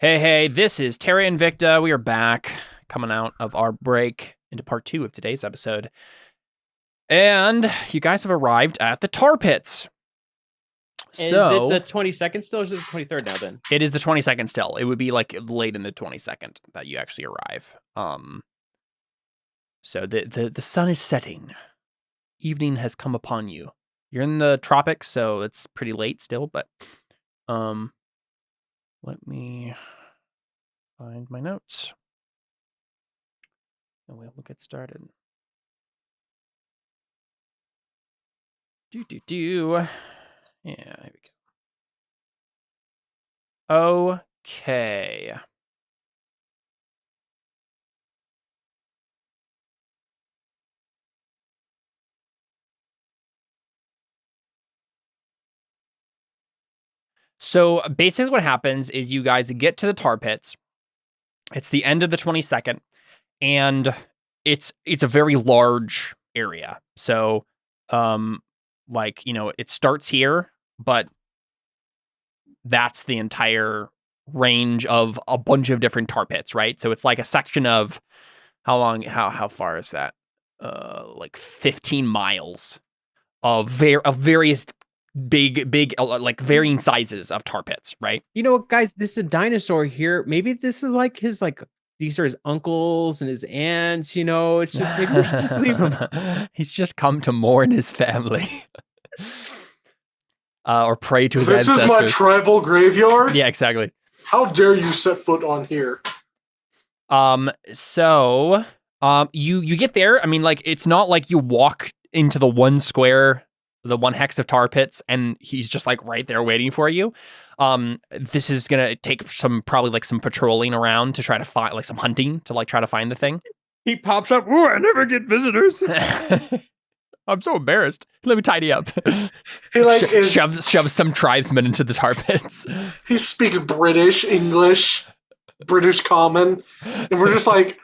Hey, this is Terra Invicta. We are back, coming out of our break into part 2 of today's episode. And you guys have arrived at the tar pits. So, is it the 22nd still, or is it the 23rd now then? It is the 22nd still. It would be like late in the 22nd that you actually arrive. So the sun is setting. Evening has come upon you. You're in the tropics, so it's pretty late still, but let me find my notes. And we'll get started. Yeah, here we go. Okay. So basically what happens is you guys get to the tar pits. It's the end of the 22nd, and it's a very large area. So it starts here, but that's the entire range of a bunch of different tar pits, right? So it's like a section of how far is that? Like 15 miles of various big like varying sizes of tar pits, right? You know what, guys? This is a dinosaur here. Maybe this is like his these are his uncles and his aunts. It's just maybe we should just leave him. He's just come to mourn his family. Or pray to his ancestors. This is my tribal graveyard? Yeah, exactly. How dare you set foot on here? So you get there. I mean, like, it's not like you walk into the one square, the one hex of tar pits, and he's just like right there waiting for you. This is gonna take probably some patrolling around to try to find, like, some hunting to try to find the thing. He pops up. Ooh, I never get visitors. I'm so embarrassed. Let me tidy up. He shoves some tribesmen into the tar pits. He speaks British, English, British Common, and we're just like.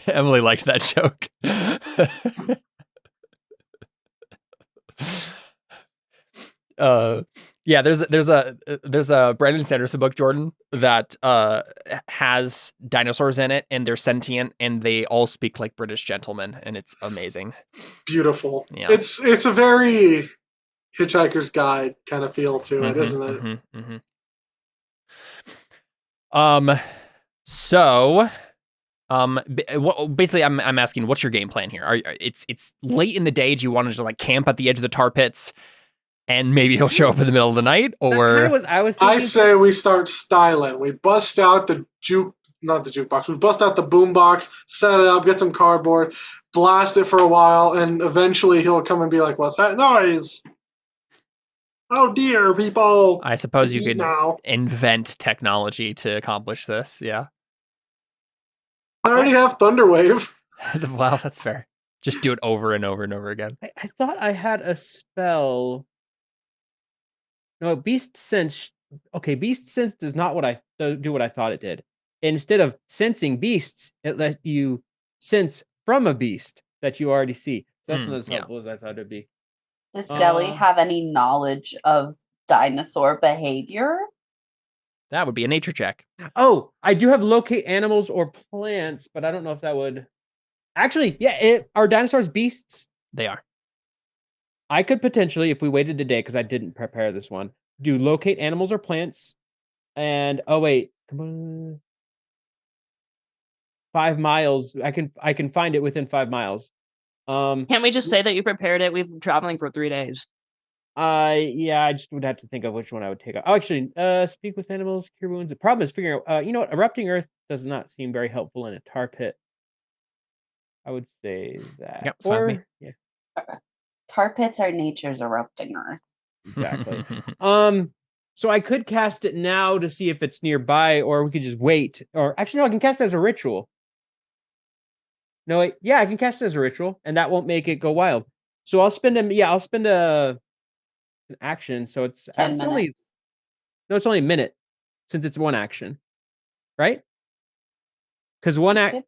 Emily liked that joke. Yeah, there's a Brandon Sanderson book, Jordan, that has dinosaurs in it, and they're sentient, and they all speak like British gentlemen, and it's amazing. Beautiful. Yeah. It's a very Hitchhiker's Guide kind of feel to it, isn't it? So, basically, I'm asking, what's your game plan here? It's late in the day. Do you want to just camp at the edge of the tar pits? And maybe he'll show up in the middle of the night, or I say we start styling. We bust out the not the jukebox. We bust out the boombox, set it up, get some cardboard, blast it for a while, and eventually he'll come and be like, "What's that noise? Oh dear, people!" I suppose you could invent technology to accomplish this. Yeah, I already have Thunderwave. Well, that's fair. Just do it over and over and over again. I thought I had a spell. No, Beast Sense. Okay, Beast Sense does not do what I thought it did. Instead of sensing beasts, it let you sense from a beast that you already see. That's not as helpful as I thought it'd be. Does Deli have any knowledge of dinosaur behavior? That would be a nature check. Oh, I do have locate animals or plants, but I don't know if that would. Actually, yeah, are dinosaurs beasts? They are. I could potentially, if we waited a day, because I didn't prepare this one, do locate animals or plants. And come on, 5 miles. I can find it within 5 miles. Can't we just say that you prepared it? We've been traveling for 3 days. Yeah, I just would have to think of which one I would take. Oh, actually, speak with animals, cure wounds. The problem is figuring out. You know what? Erupting earth does not seem very helpful in a tar pit. I would say that. Yep, or yeah. Tar pits are nature's erupting earth. Exactly. So I could cast it now to see if it's nearby, or we could just wait. Or actually, no, I can cast it as a ritual. No, wait. Yeah, I can cast it as a ritual, and that won't make it go wild. So I'll spend an action. So it's 10 minutes. It's only a minute, since it's one action, right? Because I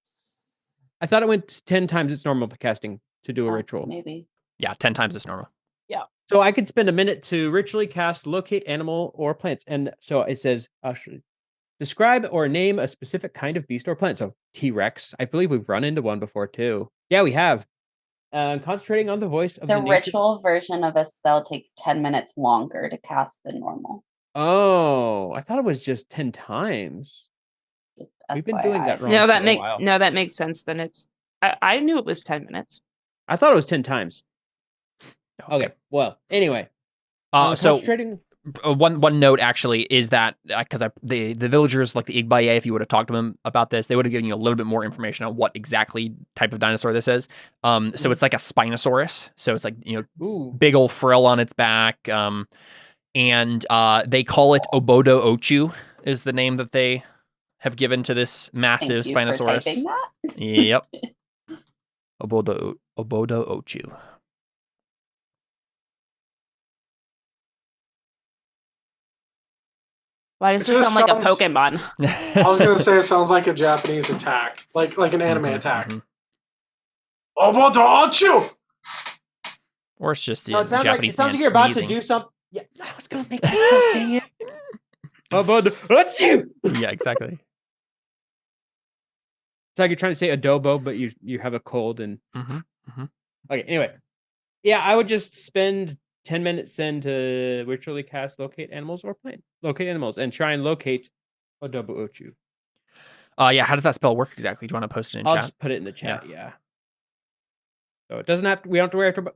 thought it went 10 times its normal casting to do a ritual. Maybe. Yeah, 10 times its normal. Yeah. So I could spend a minute to ritually cast locate animal or plants. And so it says, Describe or name a specific kind of beast or plant. So T-Rex. I believe we've run into one before too. Yeah, we have. Concentrating on the voice of The the nature. ritual version of a spell takes 10 minutes longer to cast than normal. Oh, I thought it was just 10 times. Just We've been doing that FYI. wrong. No, for a while. that makes sense. Then it's. I knew it was 10 minutes. I thought it was 10 times. Okay. Well, anyway. So Concentrating. one note actually is that because the villagers like the Igbaye, if you would have talked to them about this, they would have given you a little bit more information on what exactly type of dinosaur this is. So it's like a Spinosaurus. So it's like Ooh. big old frill on its back. And they call it Obodo Ochu is the name that they have given to this massive Thank you for Spinosaurus. typing that. Yep. Obodo Ochu. Why does It this just sound like a sounds- Pokemon? I was gonna say it sounds like a Japanese attack, like an anime attack. Obodochu! Or it's just No, it sounds Japanese like man you're about sneezing. to do something. Yeah, I was gonna make that joke, dang it. Achoo! Yeah, exactly. It's like you're trying to say adobo, but you have a cold and. Mm-hmm. Okay. Anyway, yeah, I would just spend 10 minutes then to ritually cast locate animals or plant locate animals and try and locate Adobo Ochu. Yeah, how does that spell work exactly? Do you want to post it in I'll chat? just put it in the chat. Yeah. So it doesn't have to.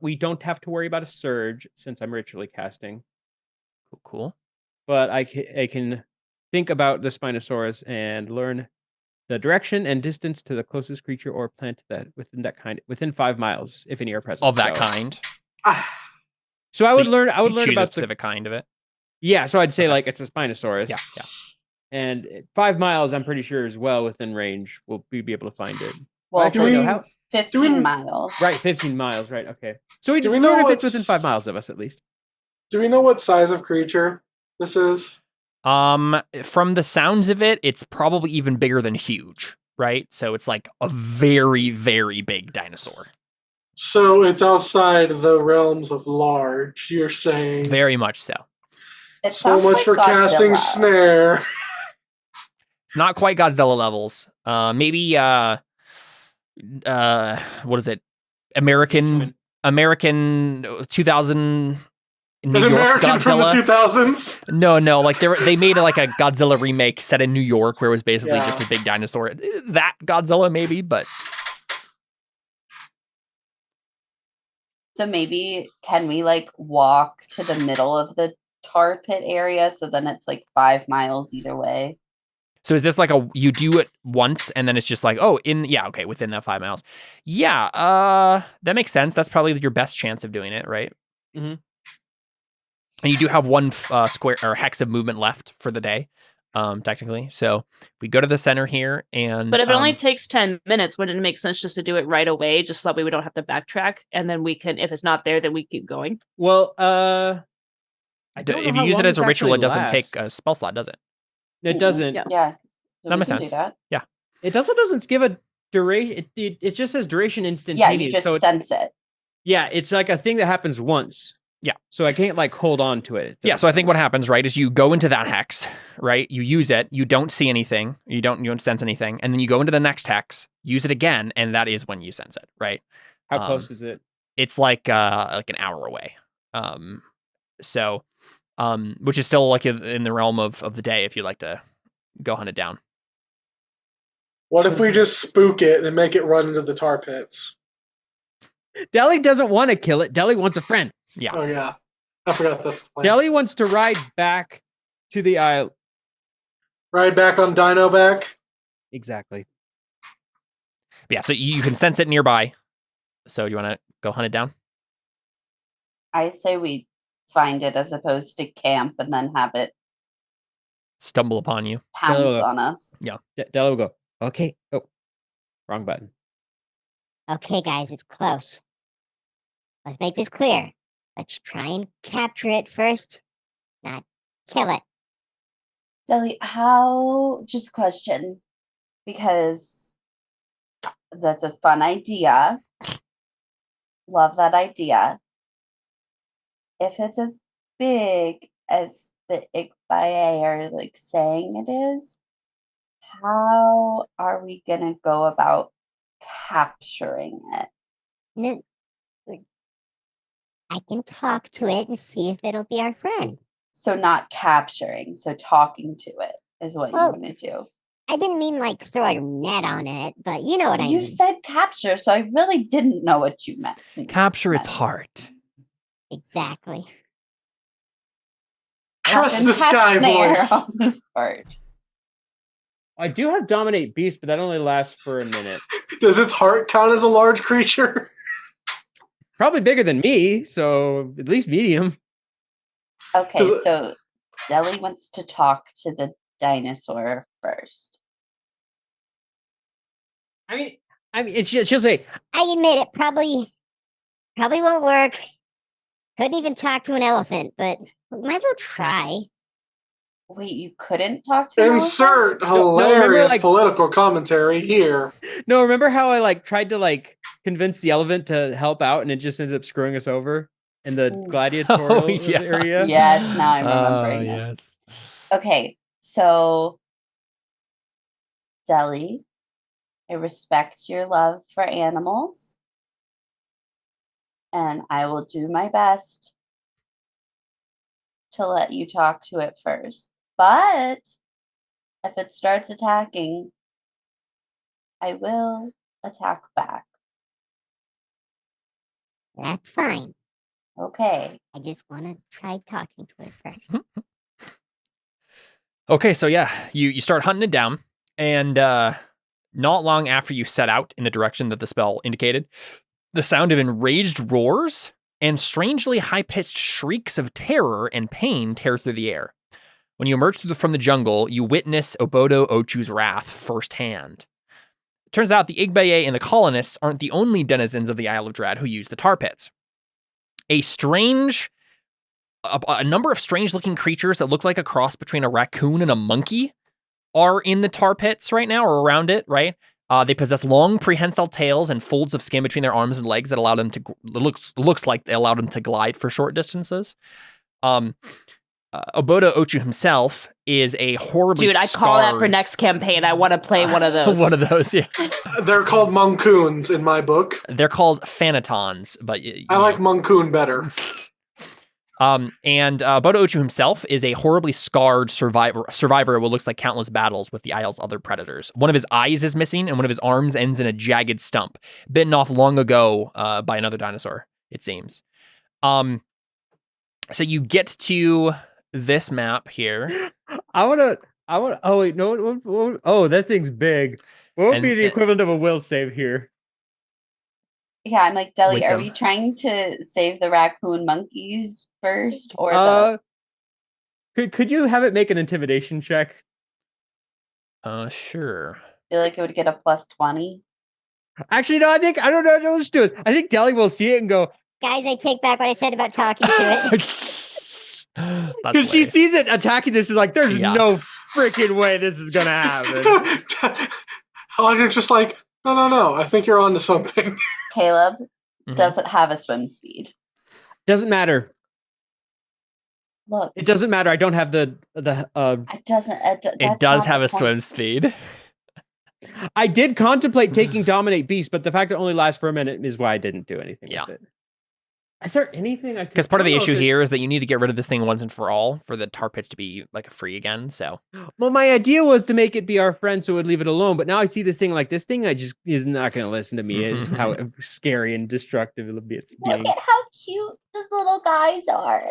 We don't have to worry about a surge since I'm ritually casting. Cool. But I can think about the Spinosaurus and learn the direction and distance to the closest creature or plant that within 5 miles, if any are present. Of that kind. So I would you- learn. I would You learn choose a about specific kind of it. Yeah, so I'd say Okay. like it's a Spinosaurus. Yeah. And 5 miles, I'm pretty sure is well within range. We'll be able to find it. Well, Actually, do no, we- how? 15 miles. Right, 15 miles. Right, okay. So we Do we learn know if it's what's- within 5 miles of us at least. Do we know what size of creature this is? From the sounds of it, it's probably even bigger than huge, right? So it's like a very, very big dinosaur. So it's outside the realms of large, you're saying. Very much so. It So sounds much like for casting Godzilla. snare. It's not quite Godzilla levels. Maybe what is it? American 2000 New An York American from the Godzilla. 2000s. No, like they made like a Godzilla remake set in New York where it was basically Yeah. just a big dinosaur. That Godzilla maybe, but So maybe can we like walk to the middle of the tar pit area so then it's like 5 miles either way? so is this like you do it once and then it's just like, within that 5 miles. Yeah, that makes sense. That's probably your best chance of doing it, right? Mhm. And you do have one square or hex of movement left for the day, technically. So if we go to the center here and But if it only takes 10 minutes, wouldn't it make sense just to do it right away, just so that way we don't have to backtrack, and then we can, if it's not there, then we keep going. Well, I don't know if how you use long it as this a ritual, it actually doesn't take a lasts. spell slot, does it? It doesn't. Yeah. Yeah. So That we makes can do sense. that. It also doesn't give a duration. It just says duration Yeah, instantaneous. you just so sense it. yeah, it's like a thing that happens once. Yeah. So I can't like hold on to it. Yeah, so I think what happens, right, is you go into that hex, right? You use it, you don't see anything, you don't sense anything, and then you go into the next hex, use it again, and that is when you sense it, right? How close is it? It's like an hour away. Which is still like in the realm of the day if you'd like to go hunt it down. What if we just spook it and make it run into the tar pits? Deli doesn't want to kill it. Deli wants a friend. Yeah. Oh yeah, I forgot that's the plan. Deli wants to ride back to the isle. Right back on Dino back. Exactly. Yeah, so you can sense it nearby. So do you want to go hunt it down? I say we find it as opposed to camp and then have it Stumble upon you. pounce No. on us. Deli will go, okay. Oh, wrong button. Okay, guys, it's close. Let's make this clear. Let's try and capture it first, not kill it. Deli, how, just a question, because that's a fun idea. Love that idea. If it's as big as the Igbaye are like saying it is, How are we gonna go about capturing it? No, I can talk to it and see if it'll be our friend. So not capturing, so talking to it is what Well, you want to do. I didn't mean like throw a net on it, but you know what I You mean. said capture, so I really didn't know what you meant. Capture its heart. Exactly. Trust Captain the sky Snare voice. on this part. I do have dominate beast, but that only lasts for a minute. Does its heart count as a large creature? Probably bigger than me, so at least medium. Okay, Does it- so Deli wants to talk to the dinosaur first. I mean, and she'll say, I admit it probably won't work. Couldn't even talk to an elephant, but might as well try. Wait, you couldn't talk to an elephant? Insert No, remember, hilarious like- political commentary here. no, remember how I tried to convince the elephant to help out and it just ended up screwing us over in the Ooh. gladiatorial yeah. area? Yes, now I'm remembering Oh, this. Okay, so Deli, I respect your love for animals, and I will do my best to let you talk to it first. But if it starts attacking, I will attack back. That's fine. Okay. I just want to try talking to it first. Okay, so yeah, you start hunting it down, and not long after you set out in the direction that the spell indicated, the sound of enraged roars and strangely high-pitched shrieks of terror and pain tear through the air. When you emerge from the jungle, you witness Obodo Ochu's wrath firsthand. It turns out the Igbaye and the colonists aren't the only denizens of the Isle of Dread who use the tar pits. A number of strange-looking creatures that look like a cross between a raccoon and a monkey are in the tar pits right now, or around it, right? They possess long, prehensile tails and folds of skin between their arms and legs that allow them to looks like they allow them to glide for short distances. Obodo Ochu himself is a horribly Dude, I call that for scarred- next campaign. I want to play one of those. one of those, yeah. They're called moncoons in my book. They're called phanatons, but I like moncoon better. And Obodo Ochu himself is a horribly scarred survivor of what looks like countless battles with the Isle's other predators. One of his eyes is missing, and one of his arms ends in a jagged stump, bitten off long ago by another dinosaur, it seems. So you get to this map here. I want to. Oh wait, no. Oh, that thing's big. What would And be the it- equivalent of a will save here? Yeah, I'm like, Deli, are Wisdom. we trying to save the raccoon monkeys first or Could you have it make an intimidation check? Sure. I feel like it would get a plus 20? Actually, no. I don't know. No, let's do it. I think Deli will see it and go Guys, I take back what I said about talking to it. because she sees it attacking this. Is like, there's Yeah. no freaking way this is gonna happen. Eldridge just like, no. I think you're onto something. Caleb Mhm. doesn't have a swim speed. Doesn't matter. Look, It doesn't matter. I don't have the. it doesn't. It does have a swim speed. I did contemplate taking dominate beast, but the fact it only lasts for a minute is why I didn't do anything Yeah. with it. Is there anything I could? Because part of the I don't know issue if it- here is that you need to get rid of this thing once and for all for the tar pits to be like free again. So Well, my idea was to make it be our friend, so we'd leave it alone. But now I see this thing like this thing. I just is not going to listen to me. Is how scary and destructive it'll be. It's Look being. at how cute those little guys are.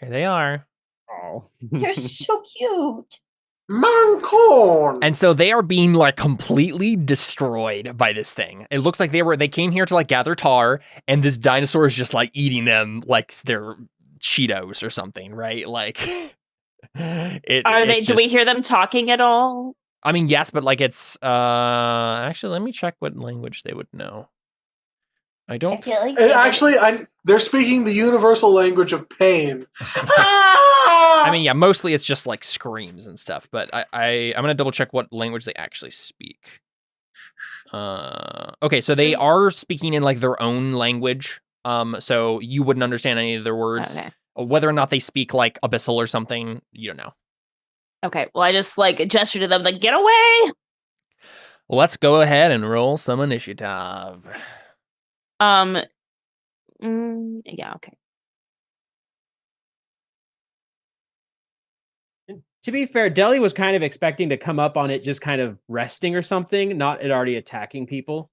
here they are. Oh. They're so cute. Moncoon! And so they are being like completely destroyed by this thing. It looks like they came here to like gather tar, and this dinosaur is just like eating them like they're Cheetos or something, right? Like Do we hear them talking at all? I mean, yes, but like it's actually let me check what language they would know. I I don't feel like And they actually, they're speaking the universal language of pain. I mean, yeah, mostly it's just like screams and stuff, but I'm gonna double check what language they actually speak. Okay, so they are speaking in like their own language. So you wouldn't understand any of their words. Okay. Whether or not they speak like abyssal or something, you don't know. Okay, well, I just like gesture to them, like, get away. Let's go ahead and roll some initiative. Yeah, okay. To be fair, Deli was kind of expecting to come up on it just kind of resting or something, not it already attacking people.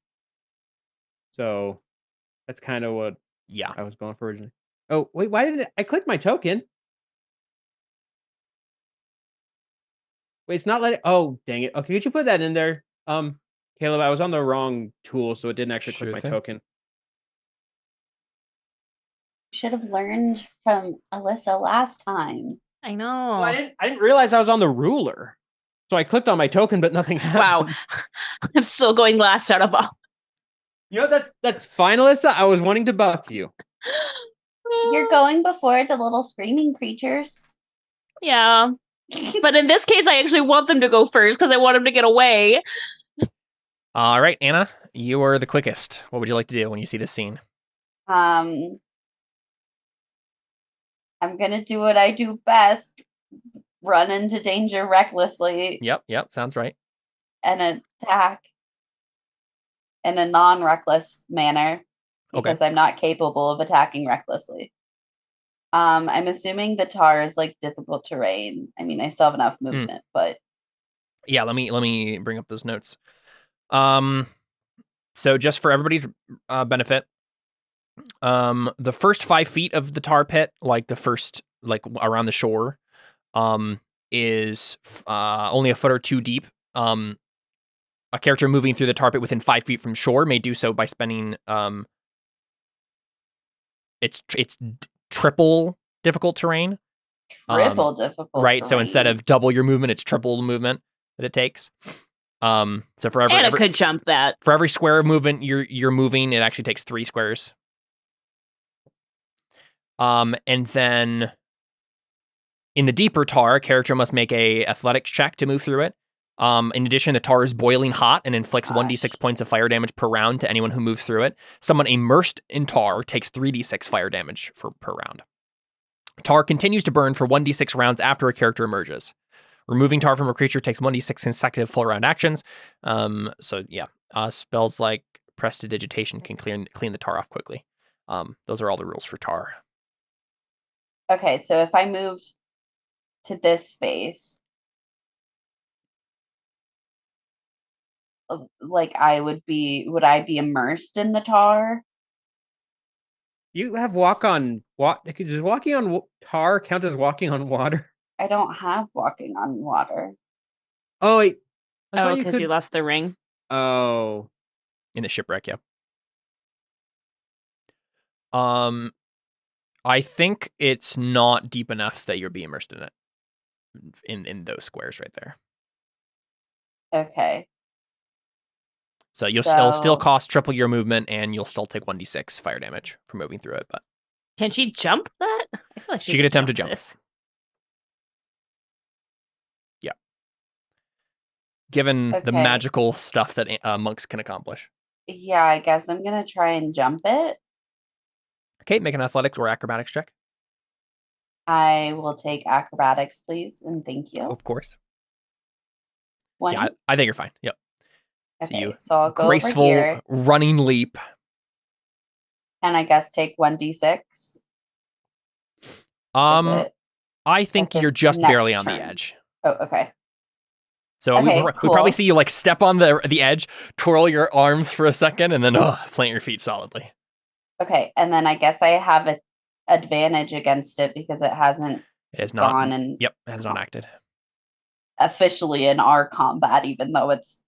So that's kind of what Yeah. I was going for originally. Oh, wait, why didn't I click my token? Wait, it's not letting. Oh, dang it. Okay, could you put that in there? Caleb, I was on the wrong tool, so it didn't actually Sure click my thing. token. Should have learned from Alyssa last time. I know. Well, I didn't realize I was on the ruler. So I clicked on my token, but nothing happened. Wow. I'm still going last out of all. You know, that's fine, Alyssa. I was wanting to buff you. You're going before the little screaming creatures. Yeah. But in this case, I actually want them to go first because I want them to get away. All right, Anna, you are the quickest. What would you like to do when you see this scene? I'm gonna do what I do best: run into danger recklessly Yep, sounds right. and attack in a non-reckless manner because I'm not capable of attacking recklessly. I'm assuming the tar is like difficult terrain. I mean, I still have enough movement, but yeah, let me bring up those notes. So just for everybody's benefit, the first 5 feet of the tar pit, like the first, like around the shore, is only a foot or two deep. A character moving through the tar pit within 5 feet from shore may do so by spending it's triple difficult terrain. triple difficult. Right, terrain. so instead of double your movement, it's triple the movement that it takes. So for Anna could jump that. For every square of movement you're moving, it actually takes 3 squares. And then in the deeper tar, a character must make a athletics check to move through it. In addition, the tar is boiling hot and inflicts 1d6 points of fire damage per round to anyone who moves through it. Someone immersed in tar takes 3d6 fire damage per round. Tar continues to burn for 1d6 rounds after a character emerges. Removing tar from a creature takes 1d6 consecutive full round actions. Spells like Prestidigitation can clean the tar off quickly. Those are all the rules for tar. Okay, so if I moved to this space, like would I be immersed in the tar? You have does walking on tar count as walking on water? I don't have walking on water. Oh wait. Oh, because you lost the ring. Oh. In the shipwreck, yeah. I think it's not deep enough that you'll be immersed in it. In those squares right there. Okay. So it'll still cost triple your movement, and you'll still take 1d6 fire damage for moving through it. But can she jump that? I feel like she could attempt to jump. This. Yeah. Given the magical stuff that monks can accomplish. Yeah, I guess I'm gonna try and jump it. Okay, make an athletics or acrobatics check. I will take acrobatics, please, and thank you. Of course. 20? Yeah, I think you're fine. Yep. Okay, so I'll go graceful over here. Running leap. And I guess take 1d6. I think you're just barely on the edge. Oh, okay. So we probably see you like step on the edge, twirl your arms for a second, and then plant your feet solidly. Okay, and then I guess I have an advantage against it because it hasn't gone and it has not acted officially in our combat, even though it's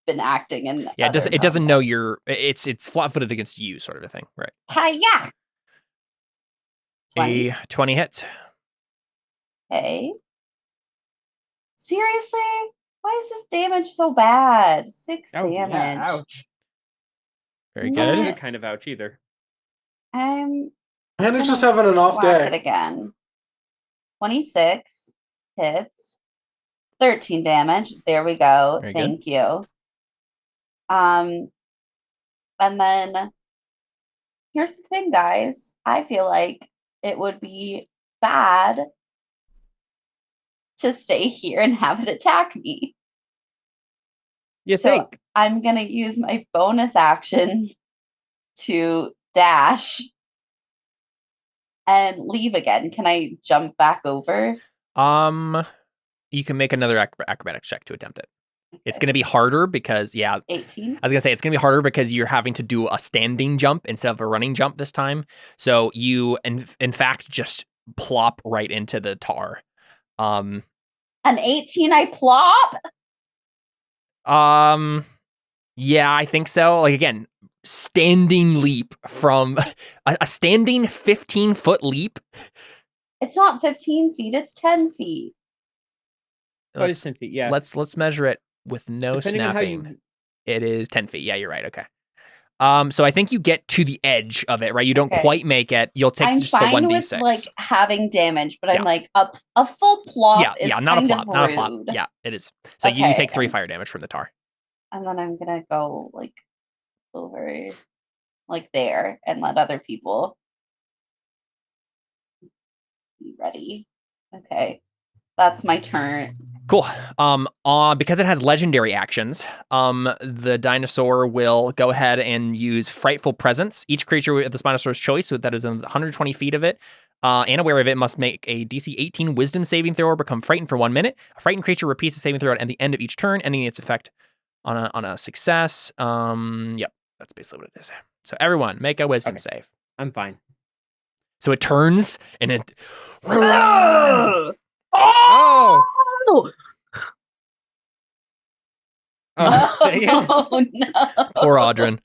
been acting in it doesn't know it's flat-footed against you, sort of a thing, right? Hi-ya! 20. A 20 hits. Okay. Seriously? Why is this damage so bad? 6 damage. Yeah, ouch. Very good. Not kind of ouch either. And it's just having an off whack day. It again. 26 hits. 13 damage. There we go. Thank you. And then here's the thing, guys. I feel like it would be bad to stay here and have it attack me. You So think? I'm going to use my bonus action to dash and leave again. Can I jump back over? You can make another acrobatics check to attempt it. It's going to be harder because, 18. I was going to say it's going to be harder because you're having to do a standing jump instead of a running jump this time. So you, in fact, just plop right into the tar. An 18, I plop? Yeah, I think so. Like, again, standing leap from a standing 15-foot leap. It's not 15 feet, it's 10 feet. What is 10 feet? Yeah. Let's measure it with no Depending on how snapping. It is 10 feet. Yeah, you're right. Okay. So I think you get to the edge of it, right? You don't Okay. quite make it. You'll take I'm just the fine 1d6. with like having damage, but Yeah. I'm like a full plop is Yeah, not a kind plop, of not a plop. rude. Yeah, it is. So you Okay, take 3 fire damage from the tar. And then I'm gonna go like over like there and let other people be ready. Okay. That's my turn. Cool. Because it has legendary actions, the dinosaur will go ahead and use Frightful Presence. Each creature at the Spinosaur's choice, so that is in 120 feet of it, and aware of it, must make a DC 18 Wisdom saving throw or become frightened for 1 minute. A frightened creature repeats the saving throw at the end of each turn, ending its effect on a success. Yep, that's basically what it is. So everyone, make a Wisdom save. I'm fine. So it turns and it. Oh! Oh, Oh, dang it. Oh no. Poor Audrin.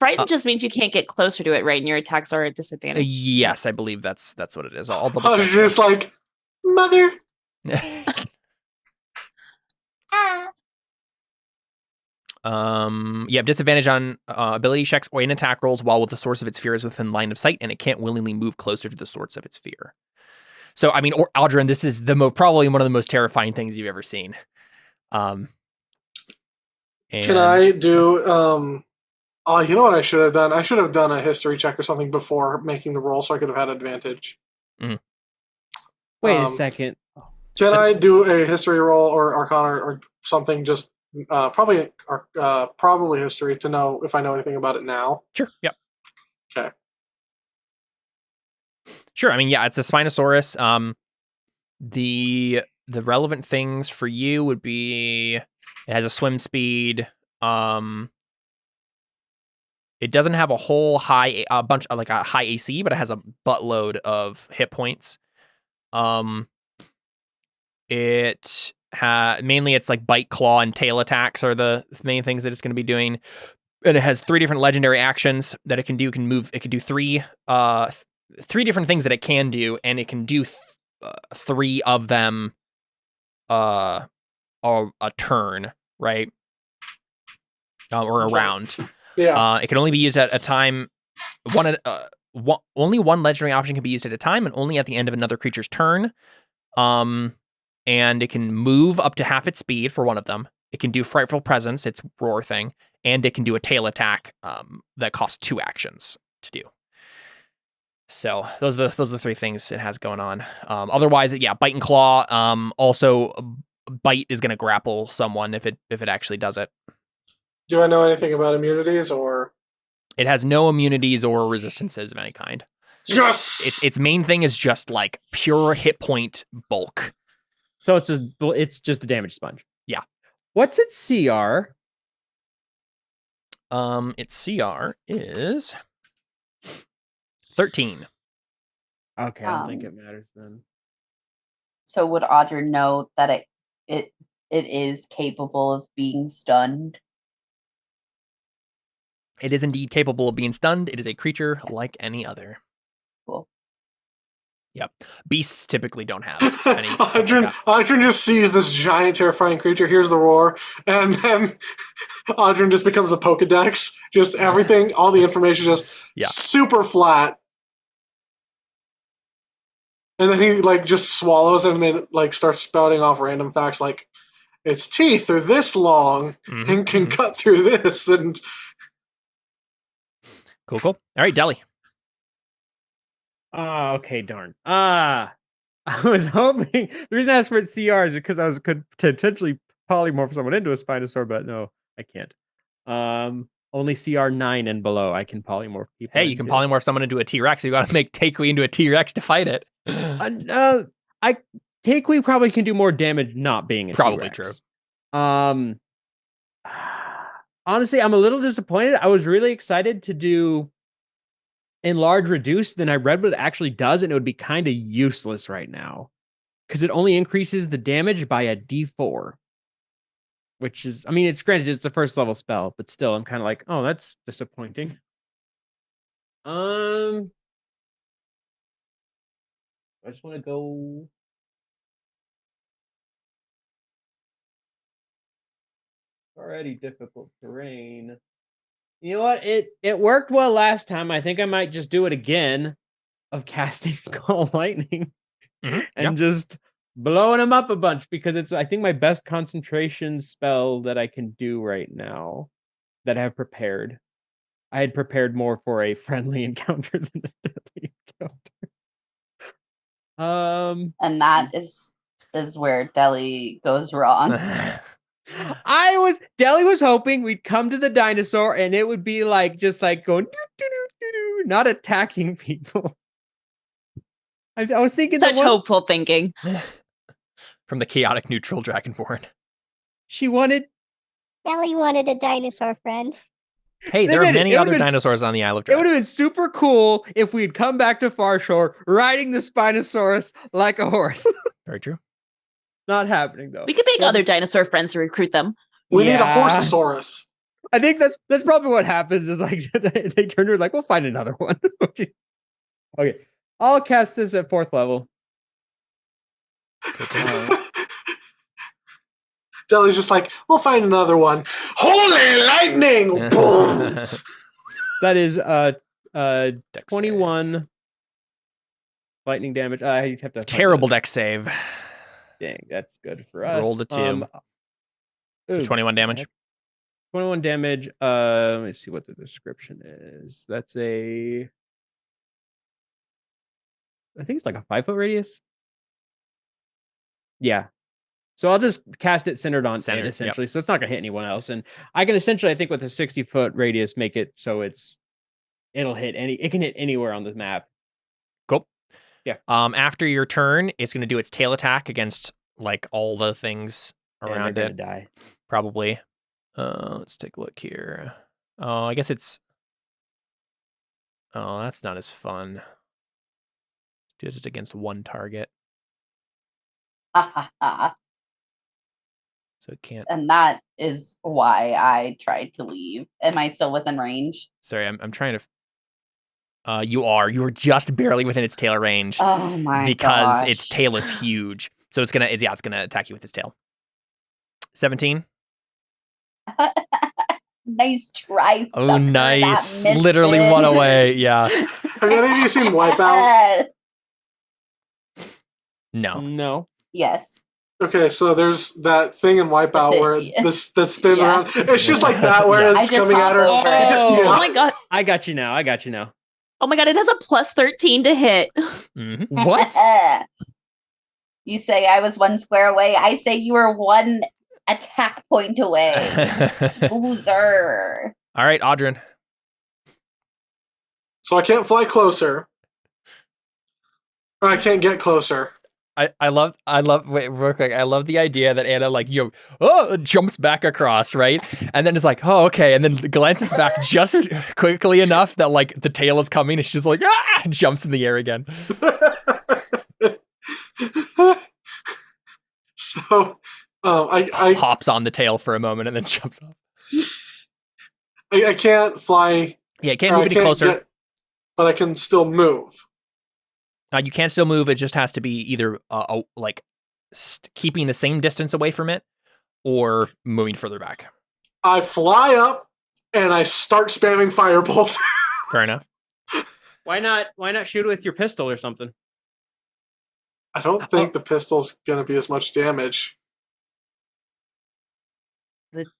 frightened just means you can't get closer to it, right? And your attacks are at disadvantage. Yes, I believe that's what it is. I'll double I was check. just like, mother. You have disadvantage on ability checks or in attack rolls while the source of its fear is within line of sight, and it can't willingly move closer to the source of its fear. So, I mean, or Aldrin, this is probably one of the most terrifying things you've ever seen. Can I do? Oh, you know what I should have done? I should have done a history check or something before making the roll, so I could have had advantage. Wait a second. Can I do a history roll or Arcana or something? Just probably history to know if I know anything about it now. Sure. Yep. Okay. Sure. I mean, yeah, it's a Spinosaurus. The relevant things for you would be it has a swim speed. It doesn't have a whole high high AC, but it has a buttload of hit points. Mainly it's like bite, claw, and tail attacks are the main things that it's going to be doing. And it has 3 different legendary actions that it can do. It can move. It can do 3 different things that it can do, and it can do 3 of them a turn, right? Or a round. Yeah. It can only be used at a time. Only one legendary option can be used at a time, and only at the end of another creature's turn. And it can move up to half its speed for one of them. It can do Frightful Presence, its roar thing, and it can do a tail attack that costs 2 actions to do. So those are the 3 things it has going on. Otherwise, bite and claw. Also, bite is going to grapple someone if it actually does it. Do I know anything about immunities or? It has no immunities or resistances of any kind. Yes. Its main thing is just like pure hit point bulk. So it's just a damage sponge. Yeah. What's its CR? Its CR is 13. Okay, I don't think it matters then. So would Audra know that it is capable of being stunned? It is indeed capable of being stunned. It is a creature like any other. Cool. Yep. Beasts typically don't have any. Audrin just sees this giant, terrifying creature, hears the roar, and then Audrin just becomes a Pokedex. Just everything, all the information just super flat. And then he just swallows it and then starts spouting off random facts like its teeth are this long and can cut through this and Cool. All right, Deli. Okay, darn. I was hoping the reason I asked for CR is because I could potentially polymorph someone into a Spinosaur, but no, I can't. Only CR 9 and below I can polymorph people. Hey, you can polymorph someone into a T-Rex. You got to make Takui into a T-Rex to fight it. Takui probably can do more damage not being a Probably T-Rex. true. Honestly, I'm a little disappointed. I was really excited to do enlarge reduce, then I read what it actually does, and it would be kind of useless right now because it only increases the damage by a d4, which is, I mean, it's granted it's a first level spell, but still, I'm kind of like, oh, that's disappointing. I just want to go. Already difficult terrain. You know what? It worked well last time. I think I might just do it again of casting Call Lightning and just blowing them up a bunch because it's, I think, my best concentration spell that I can do right now that I have prepared. I had prepared more for a friendly encounter than a deadly encounter. And that is where Deli goes wrong. Deli was hoping we'd come to the dinosaur and it would be like just like going not attacking people. I was thinking such hopeful thinking from the chaotic neutral Dragonborn. Deli wanted a dinosaur friend. Hey, there are many other dinosaurs on the Isle of Dread. It would have been super cool if we'd come back to Farshore riding the Spinosaurus like a horse. Very true. Not happening though. We could make other dinosaur friends to recruit them. We need a Horsesaurus. I think that's probably what happens. Is like they turn to like, we'll find another one. Okay, I'll cast this at 4th level. Deli's just like, we'll find another one. Holy lightning! Boom! That is Dex 21 save. lightning damage. You have to terrible dex save. Dang, that's good for us. Rolled a 2. So 21 damage. 21 damage. Let me see what the description is. That's I think it's like a 5-foot radius. Yeah. So I'll just cast it centered on it, essentially. Yep. So it's not going to hit anyone else. And I can essentially, I think with a 60-foot radius, make it so it'll hit it can hit anywhere on the map. Cool. Yeah. After your turn, it's going to do its tail attack against like all the things around it. Die. Probably. Let's take a look here. Oh, I guess it's... Oh, that's not as fun. Does it against one target. So it can't. And that is why I tried to leave. Am I still within range? Sorry, I'm trying to. You are just barely within its tail range. Oh my because gosh. its tail is huge. So it's gonna attack you with its tail. 17. Nice try. Oh, nice! Literally one away. Yeah. Have any of you seen Wipeout? No. Yes. Okay, so there's that thing in Wipeout where that spins around. It's just like that where it's coming at her. Oh my god! I got you now. Oh my god! It has a +13 to hit. Mm-hmm. What? You say I was 1 square away. I say you were 1 attack point away. Loser. All right, Audrin. So I can't fly closer. Or I can't get closer. I love wait, real quick. I love the idea that Anna jumps back across, right? And then it's like, oh, okay, and then glances back just quickly enough that like the tail is coming and she's just like, and jumps in the air again. So I hops on the tail for a moment and then jumps off. I can't fly. Yeah, it can't move any closer. But I can still move. You can still move. It just has to be either keeping the same distance away from it or moving further back. I fly up and I start spamming firebolt. Fair enough. Why not shoot with your pistol or something? I don't think the pistol's going to be as much damage.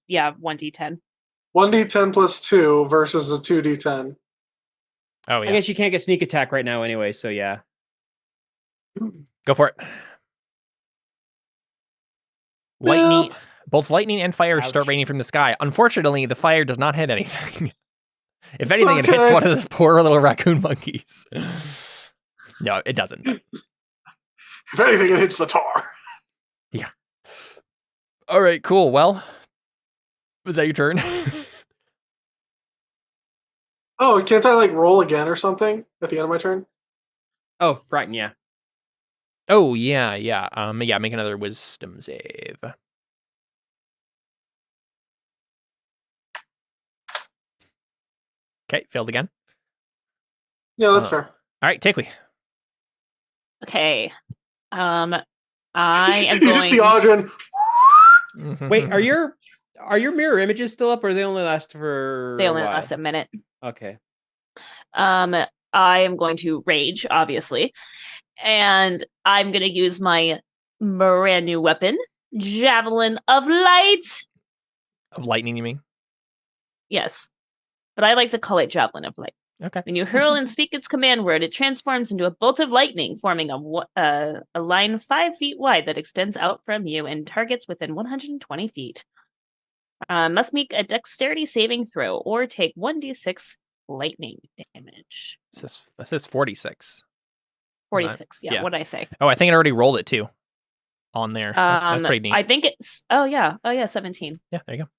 Yeah, 1d10. 1d10 plus 2 versus a 2d10. Oh, yeah. I guess you can't get sneak attack right now anyway, so yeah. Go for it. Lightning, both lightning and fire start Ouch. raining from the sky. Unfortunately, the fire does not hit anything. If It's anything, it hits okay. one of those poor little raccoon monkeys. No, it doesn't. If anything, it hits the tar. All right, cool. Well, was that your turn? Oh, can't I like roll again or something at the end of my turn? Oh, frighten, yeah. Oh, yeah. Yeah, make another wisdom save. Okay, failed again. Yeah, that's Uh, fair. All right, take we. Okay. I am You going. just see Audrin. Wait, are your mirror images still up, or they only last for? They only a while? last a minute. Okay. I am going to rage, obviously, and I'm going to use my brand new weapon, Javelin of Light. Of lightning, you mean? Yes, but I like to call it Javelin of Light. Okay. When you hurl and speak its command word, it transforms into a bolt of lightning, forming a line 5 feet wide that extends out from you and targets within 120 feet. Must make a dexterity saving throw or take 1d6 lightning damage. This says 46. 46. yeah. What did I say? Oh, I think it already rolled it too. On there. That's pretty neat. I think it's. Oh yeah, 17. Yeah, there you go.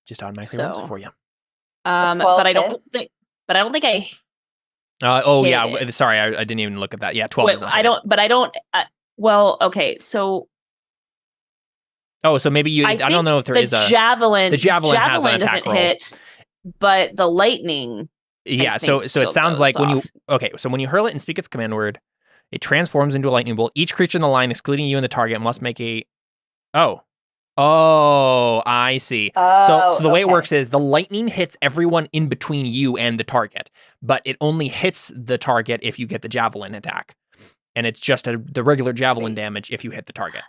Just automatically rolls it So- for you. 12 But I don't hits? think. But I don't think I. Oh hit yeah. it. Sorry, I didn't even look at that. Yeah, 12. Wait, does not I hit. don't. But I don't. Well, okay. So Oh, so maybe you. I don't think know if there the is a. javelin. the javelin has an attack doesn't roll. hit, but the lightning. Yeah. think So still it sounds goes like when you. off. Okay. So when you hurl it and speak its command word, it transforms into a lightning bolt. Each creature in the line, excluding you and the target, must make a. Oh, I see. So the way it okay. works is the lightning hits everyone in between you and the target, but it only hits the target if you get the javelin attack, and it's just the regular javelin damage if you hit the target.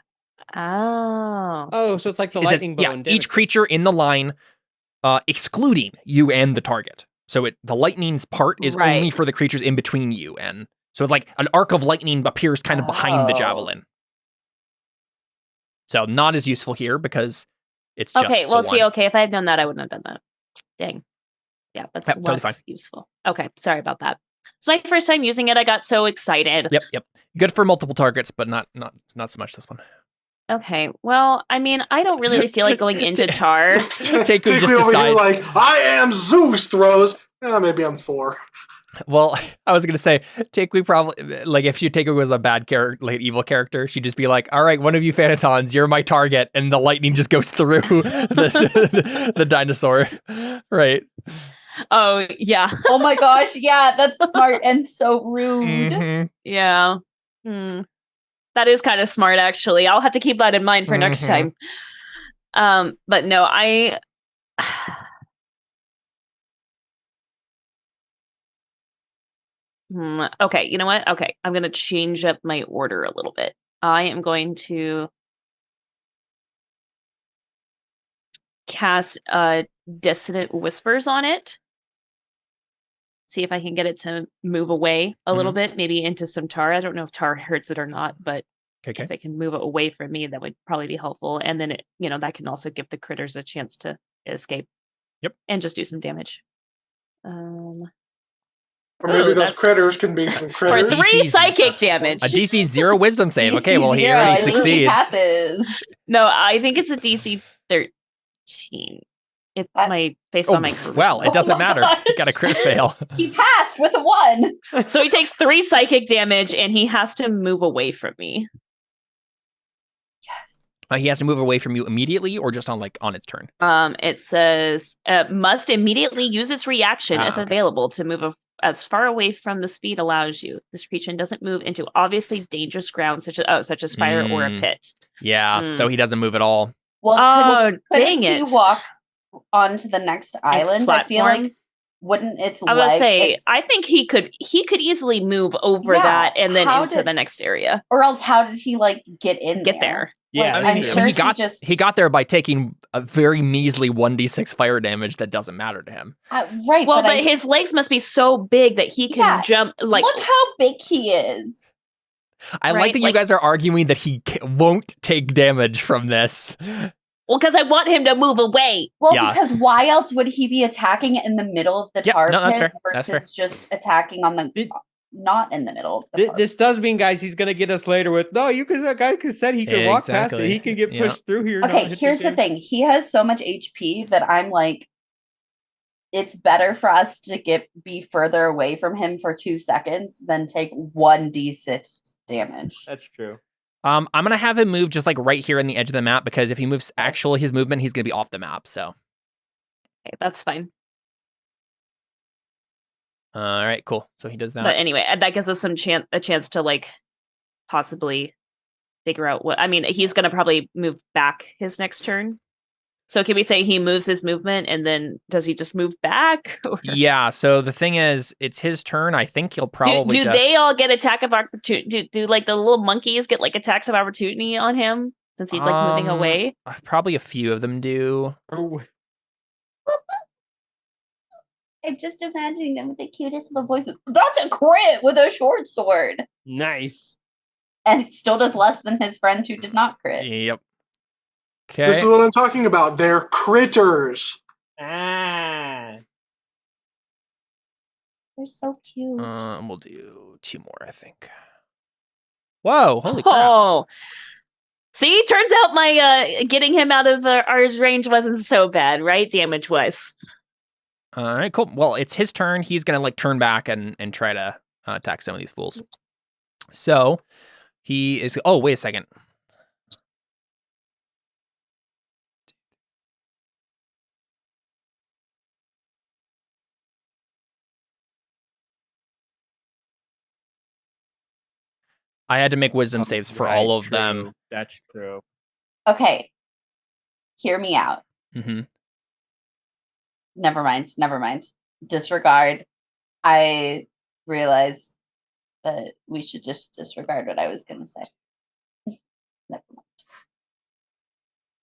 Oh. Oh, so it's like the It says, lightning bow. in each damage. creature in the line, excluding you and the target. So the lightning's part is Right. only for the creatures in between you, and so it's like an arc of lightning appears kind of behind the Oh. javelin. So not as useful here because it's just Okay. the Well, see. one. Okay. If I had known that, I wouldn't have done that. Dang. Yeah, that's Yep, totally less fine. useful. Okay. Sorry about that. It's my first time using it. I got so excited. Yep. Good for multiple targets, but not so much this one. Okay. Well, I mean, I don't really feel like going into Tar. Take Take just me over here decides. like, I am Zeus throws. Maybe I'm 4. Well, I was gonna say Takui probably like if Takui was a bad character, like evil character, she'd just be like, "All right, one of you Phanatons, you're my target," and the lightning just goes through the dinosaur, right? Oh, yeah. Oh my gosh, yeah, that's smart and so rude. Mhm. Yeah. That is kind of smart, actually. I'll have to keep that in mind for next Mhm. time. But no, I. Okay, you know what? Okay, I'm going to change up my order a little bit. I am going to cast Dissonant Whispers on it. See if I can get it to move away a little bit, maybe into some tar. I don't know if tar hurts it or not, but Okay. if it can move it away from me, that would probably be helpful. And then that can also give the critters a chance to escape. Yep. And just do some damage. Or maybe those that's- critters can be some For critters. 3 DC's psychic damage. A DC 0 wisdom save. Okay, DC well he 0, I already think he succeeds. passes. No, I think it's a DC 13. It's That- based on my charisma. Well, it doesn't Oh my matter. gosh. You got a crit fail. He passed with a 1. So he takes 3 psychic damage and he has to move away from me. Yes. He has to move away from you immediately, or just on its turn. It says must immediately use its reaction if okay. available to move as far away from the speed allows you. This creature doesn't move into obviously dangerous ground such as fire or a pit. Yeah, so he doesn't move at all. Well, Oh, couldn't dang he it. walk onto the next island? I feel platform? like wouldn't its I would leg, say its- I think he could easily move over Yeah, that and then how into did- the next area. or else how did he get in Get there. Yeah, Like, I I'm mean, sure he got there by taking a very measly 1d6 fire damage that doesn't matter to him. right. Well, but I- his legs must be so big that he can Yeah, jump like look how big he is. I like Right, that you like- guys are arguing that he won't take damage from this. Well, because I want him to move away. Well, Yeah. because why else would he be attacking in the middle of the Yep, tar no, that's pit fair. That's versus just attacking on the It- not in the middle of the tar This does mean, guys, he's gonna get us later with no. You could that guy could said he could walk past it. Exactly. He could get Yeah. pushed through here. Okay, not hit here's the damage. thing. He has so much HP that I'm like, it's better for us to be further away from him for 2 seconds than take 1d6 damage. That's true. I'm gonna have him move just like right here in the edge of the map because if he moves actually his movement, he's gonna be off the map. So, Okay, that's fine. all right, cool. So he does that. But anyway, that gives us a chance to like possibly figure out what. I mean, he's gonna probably move back his next turn. So can we say he moves his movement and then does he just move back? Or- Yeah. So the thing is, it's his turn. I think he'll probably do just... they all get attack of opportunity? Do like the little monkeys get like attacks of opportunity on him since he's like moving away? Probably a few of them do. Oh, I'm just imagining them with the cutest little voices. That's a crit with a short sword. nice. And he still does less than his friend who did not crit. Yep. Okay. This is what I'm talking about. They're critters. Ah. They're so cute. We'll do 2 more, I think. Whoa! Holy crap! Oh, see, turns out my getting him out of our range wasn't so bad, right? Damage wise. All right, cool. Well, it's his turn. He's gonna like turn back and try to attack some of these fools. So he is. Oh, wait a second. I had to make wisdom saves for all of them. That's true. Okay. Hear me out. Mm-hmm. Never mind. Disregard. I realize that we should just disregard what I was going to say. Never mind.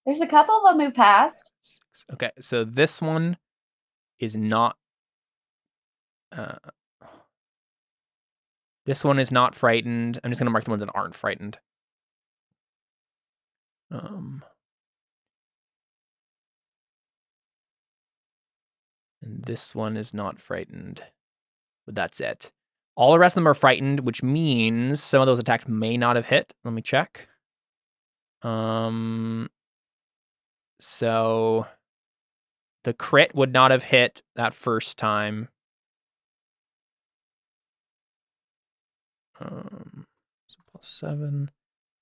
There's a couple of them who passed. Okay, so this one is not. This one is not frightened. I'm just gonna mark the ones that aren't frightened. And this one is not frightened, but that's it. All the rest of them are frightened, which means some of those attacks may not have hit. Let me check. So the crit would not have hit that first time. So +7.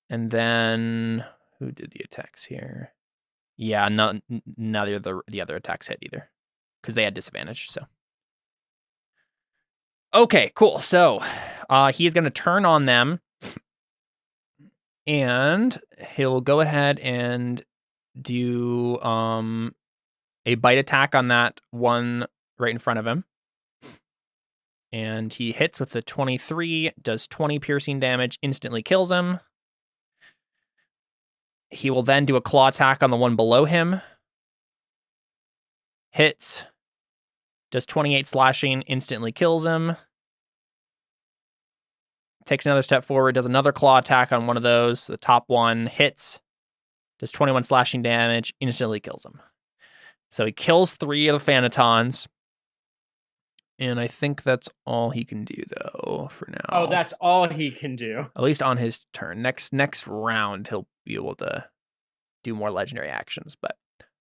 And then who did the attacks here? Yeah, neither of the other attacks hit either. Because they had disadvantage, so. Okay, cool. So he is going to turn on them. And he'll go ahead and do a bite attack on that one right in front of him. And he hits with the 23, does 20 piercing damage, instantly kills him. He will then do a claw attack on the one below him. Hits, does 28 slashing, instantly kills him. Takes another step forward, does another claw attack on one of those. The top one hits, does 21 slashing damage, instantly kills him. So he kills 3 of the Phanatons. And I think that's all he can do, though, for now. Oh, that's all he can do. At least on his turn. Next round, he'll be able to do more legendary actions. But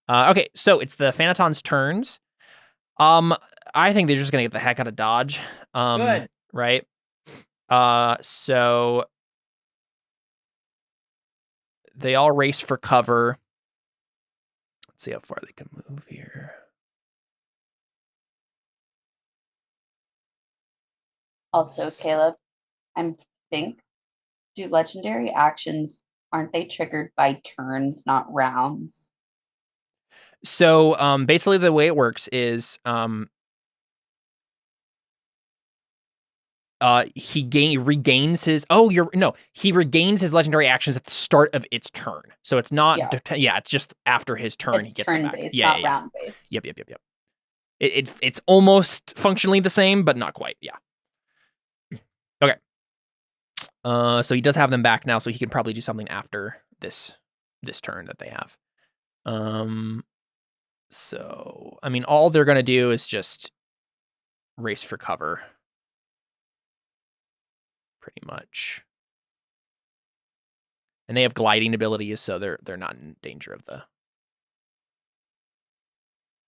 okay, so it's the Phanatons' turns. I think they're just gonna get the heck out of Dodge. Good. Right? So they all race for cover. Let's see how far they can move here. Also, Caleb, do legendary actions, aren't they triggered by turns, not rounds? So basically the way it works is he regains his he regains his legendary actions at the start of its turn. So it's not it's just after his turn It's he gets them back. turn-based, not round-based. Yep. It's almost functionally the same, but not quite. Yeah. Okay. So he does have them back now, so he can probably do something after this turn that they have. So I mean, all they're gonna do is just race for cover, pretty much. And they have gliding abilities, so they're not in danger of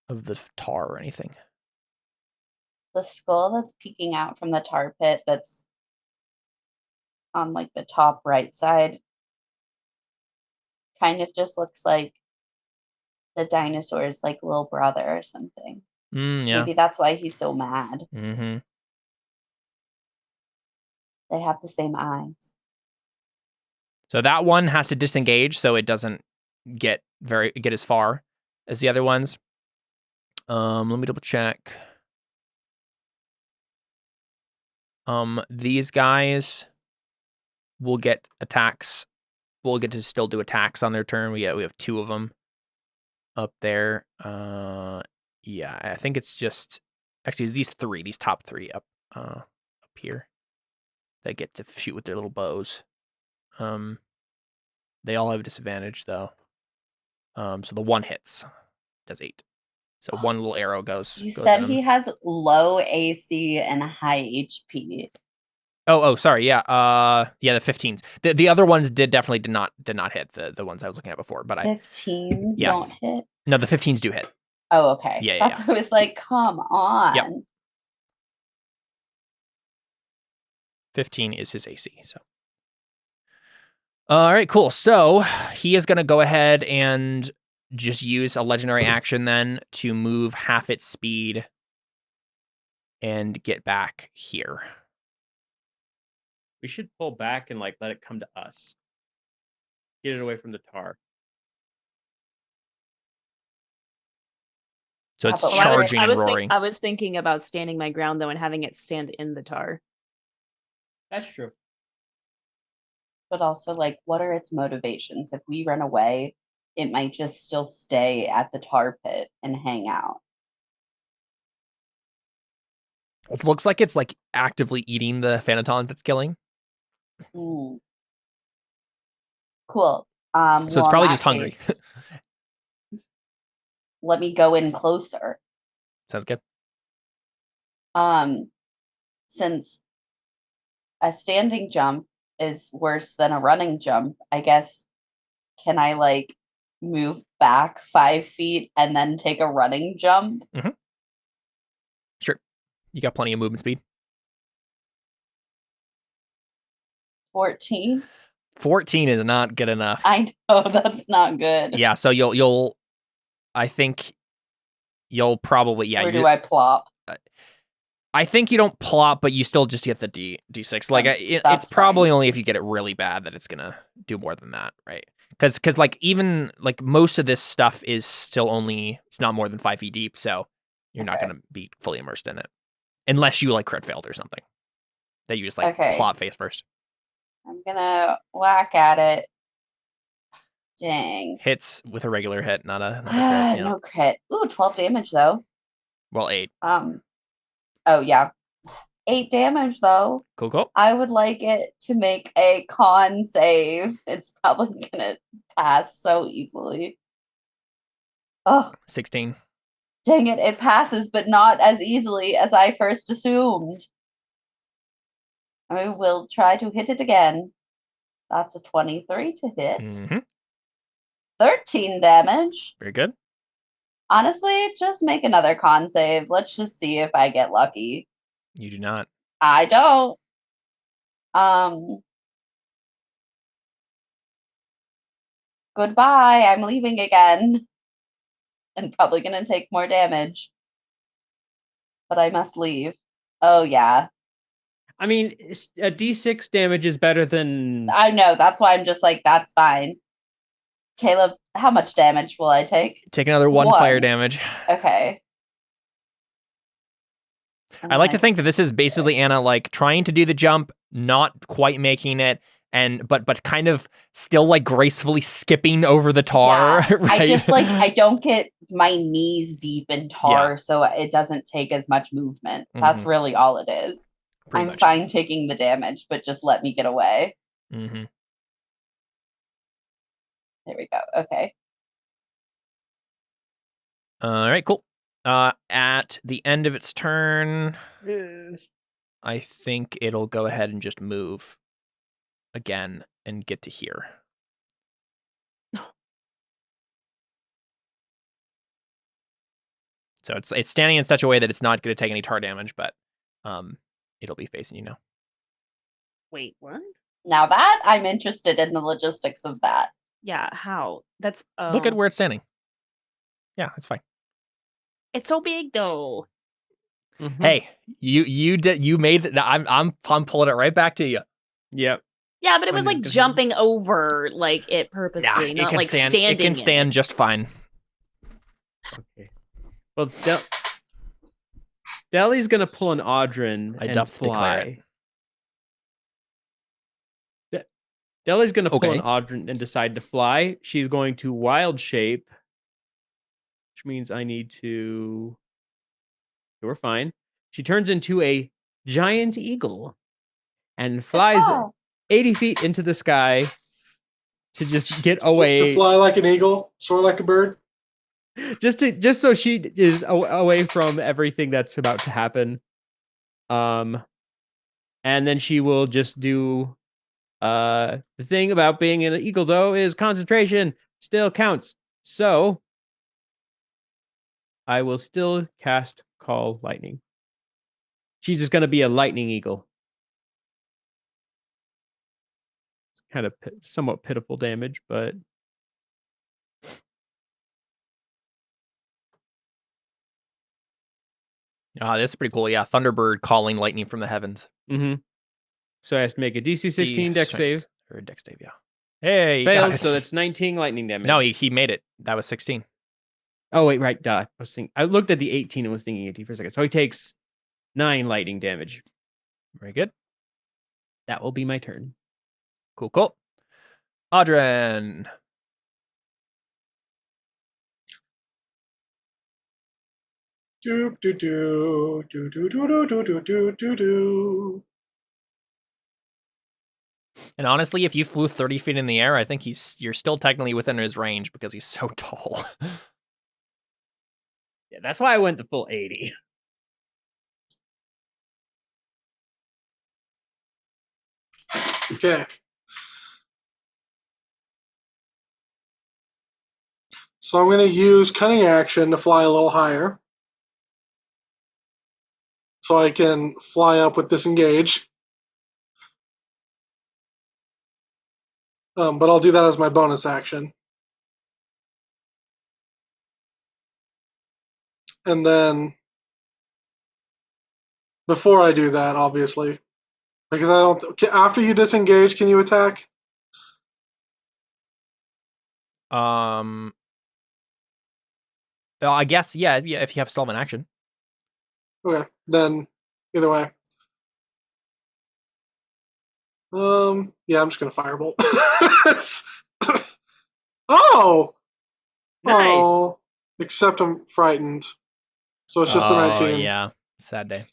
the tar or anything. The skull that's peeking out from the tar pit that's on like the top right side kind of just looks like the dinosaur's like little brother or something. Yeah. Maybe that's why he's so mad. Mm-hmm. They have the same eyes. So that one has to disengage, so it doesn't get as far as the other ones. Let me double check. These guys will get attacks. We'll get to still do attacks on their turn. We have 2 of them up there. Yeah, I think it's just actually these top 3 up here. They get to shoot with their little bows. They all have a disadvantage though. So the one hits, does 8. So one little arrow goes. You goes said in he him. has low AC and high HP. Oh, sorry. Yeah. The 15s. The other ones did not hit the ones I was looking at before. But 15s yeah. don't hit. No, the 15s do hit. Oh, okay. Yeah, That's what I was like, come on. Yep. 15 is his AC. So. All right, cool. So he is going to go ahead and just use a legendary action then to move half its speed and get back here. We should pull back and like let it come to us. Get it away from the tar. So it's Well, charging and roaring. I was thinking about standing my ground though and having it stand in the tar. That's true. But also, like, what are its motivations? If we run away, it might just still stay at the tar pit and hang out. It looks like it's like actively eating the Phanatons it's killing. Mm. Cool. So it's probably just hungry. Let me go in closer. Sounds good. Since a standing jump is worse than a running jump, I guess, can I like move back 5 feet and then take a running jump? Mm-hmm. Sure. You got plenty of movement speed. 14? 14 is not good enough. I know, that's not good. Yeah, so I think you'll probably, yeah. Or do I plop? I think you don't plop, but you still just get the D6. Like it's probably only if you get it really bad that it's gonna do more than that, right? Because like even like most of this stuff is still only, it's not more than 5 feet deep, so you're not gonna be fully immersed in it, unless you like crit failed or something that you just like plop face first. I'm gonna whack at it. Dang. Hits with a regular hit, not a crit. Yeah. No crit. Ooh, 12 damage though. Well, 8. Oh yeah. 8 damage though. Cool. I would like it to make a con save. It's probably gonna pass so easily. Oh. 16. Dang it, it passes, but not as easily as I first assumed. I will try to hit it again. That's a 23 to hit. Mm-hmm. 13 damage. Very good. Honestly, just make another con save. Let's just see if I get lucky. You do not. I don't. Goodbye. I'm leaving again. And probably gonna take more damage. But I must leave. Oh, yeah. I mean, a D6 damage is better than... I know. That's why I'm just like, that's fine. Caleb, how much damage will I take? Take another 1 fire damage. Okay. I like to think that this is basically Anna like trying to do the jump, not quite making it, and but kind of still like gracefully skipping over the tar. Yeah. Right? I just like I don't get my knees deep in tar, so it doesn't take as much movement. That's really all it is. I'm much. fine taking the damage, but just let me get away. Mm-hmm. There we go. Okay. All right, cool. At the end of its turn, I think it'll go ahead and just move again and get to here. So it's standing in such a way that it's not going to take any tar damage, but it'll be facing you now. Wait, what? Now that I'm interested in the logistics of that. Yeah, how? That's Look at where it's standing. Yeah, it's fine. It's so big though. Mhm. Hey, you made it. I'm pulling it right back to you. Yep. Yeah, but it was When like it's gonna jumping over like it purposely, not like standing. It can stand in it. just fine. Okay. Well, Deli's gonna pull an Audrin I and duff declare fly. Deli's gonna pull Okay. an Audrin and decide to fly. She's going to wild shape, which means I need to. We're fine. She turns into a giant eagle and flies Oh. 80 feet into the sky to just get away. To fly like an eagle, soar like a bird. Just so she is away from everything that's about to happen. And then she will just do the thing about being an eagle though is concentration still counts. So I will still cast Call Lightning. She's just going to be a lightning eagle. It's kind of somewhat pitiful damage, but This is pretty cool. Yeah, Thunderbird calling lightning from the heavens. mm-hmm. So I have to make a DC 16 dex save. Or a dex save, yeah. Hey, you got Fails, it. so that's 19 lightning damage. No, he made it. That was 16. Oh wait, right. Duh. I looked at the 18 and was thinking 18 for a second. So he takes 9 lightning damage. Very good. That will be my turn. Cool. Audrin. Do do do do do do do do do do do. And honestly, if you flew 30 feet in the air, I think you're still technically within his range because he's so tall. Yeah, that's why I went the full 80. Okay. So I'm going to use cunning action to fly a little higher. So I can fly up with disengage. But I'll do that as my bonus action. And then before I do that, obviously, because I don't. After you disengage, can you attack? Well, I guess, yeah, if you have still have an action. Okay, then either way. Yeah, I'm just gonna firebolt. Oh! Nice. Oh, except I'm frightened. So it's just a 19. Yeah, sad day.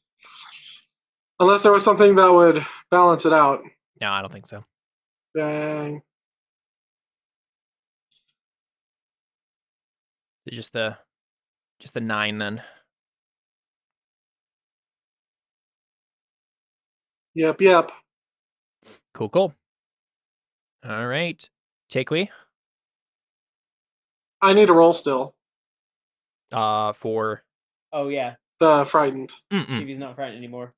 Unless there was something that would balance it out. No, I don't think so. Dang. Just the 9 then. Yep. Cool. All right. Takeway. I need a roll still. For Oh yeah. The frightened. If he's not frightened anymore.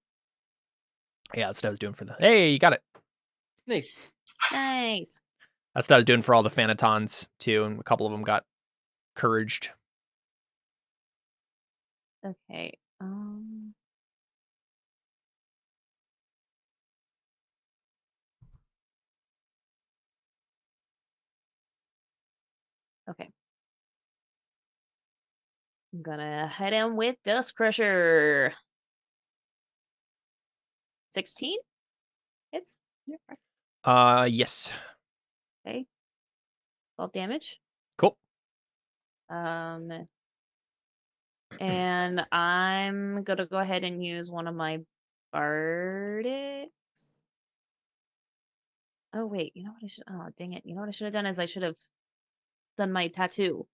Yeah, that's what I was doing for the. Hey, you got it. Nice. Nice. That's what I was doing for all the Phanatons too, and a couple of them got couraged. Okay. Okay. I'm gonna hit him with Dust Crusher. 16? Hits? Yes. Okay. 12 damage. Cool. And I'm gonna go ahead and use one of my Bardics. Oh wait, you know what I should? Oh dang it! You know what I should have done is I should have done my tattoo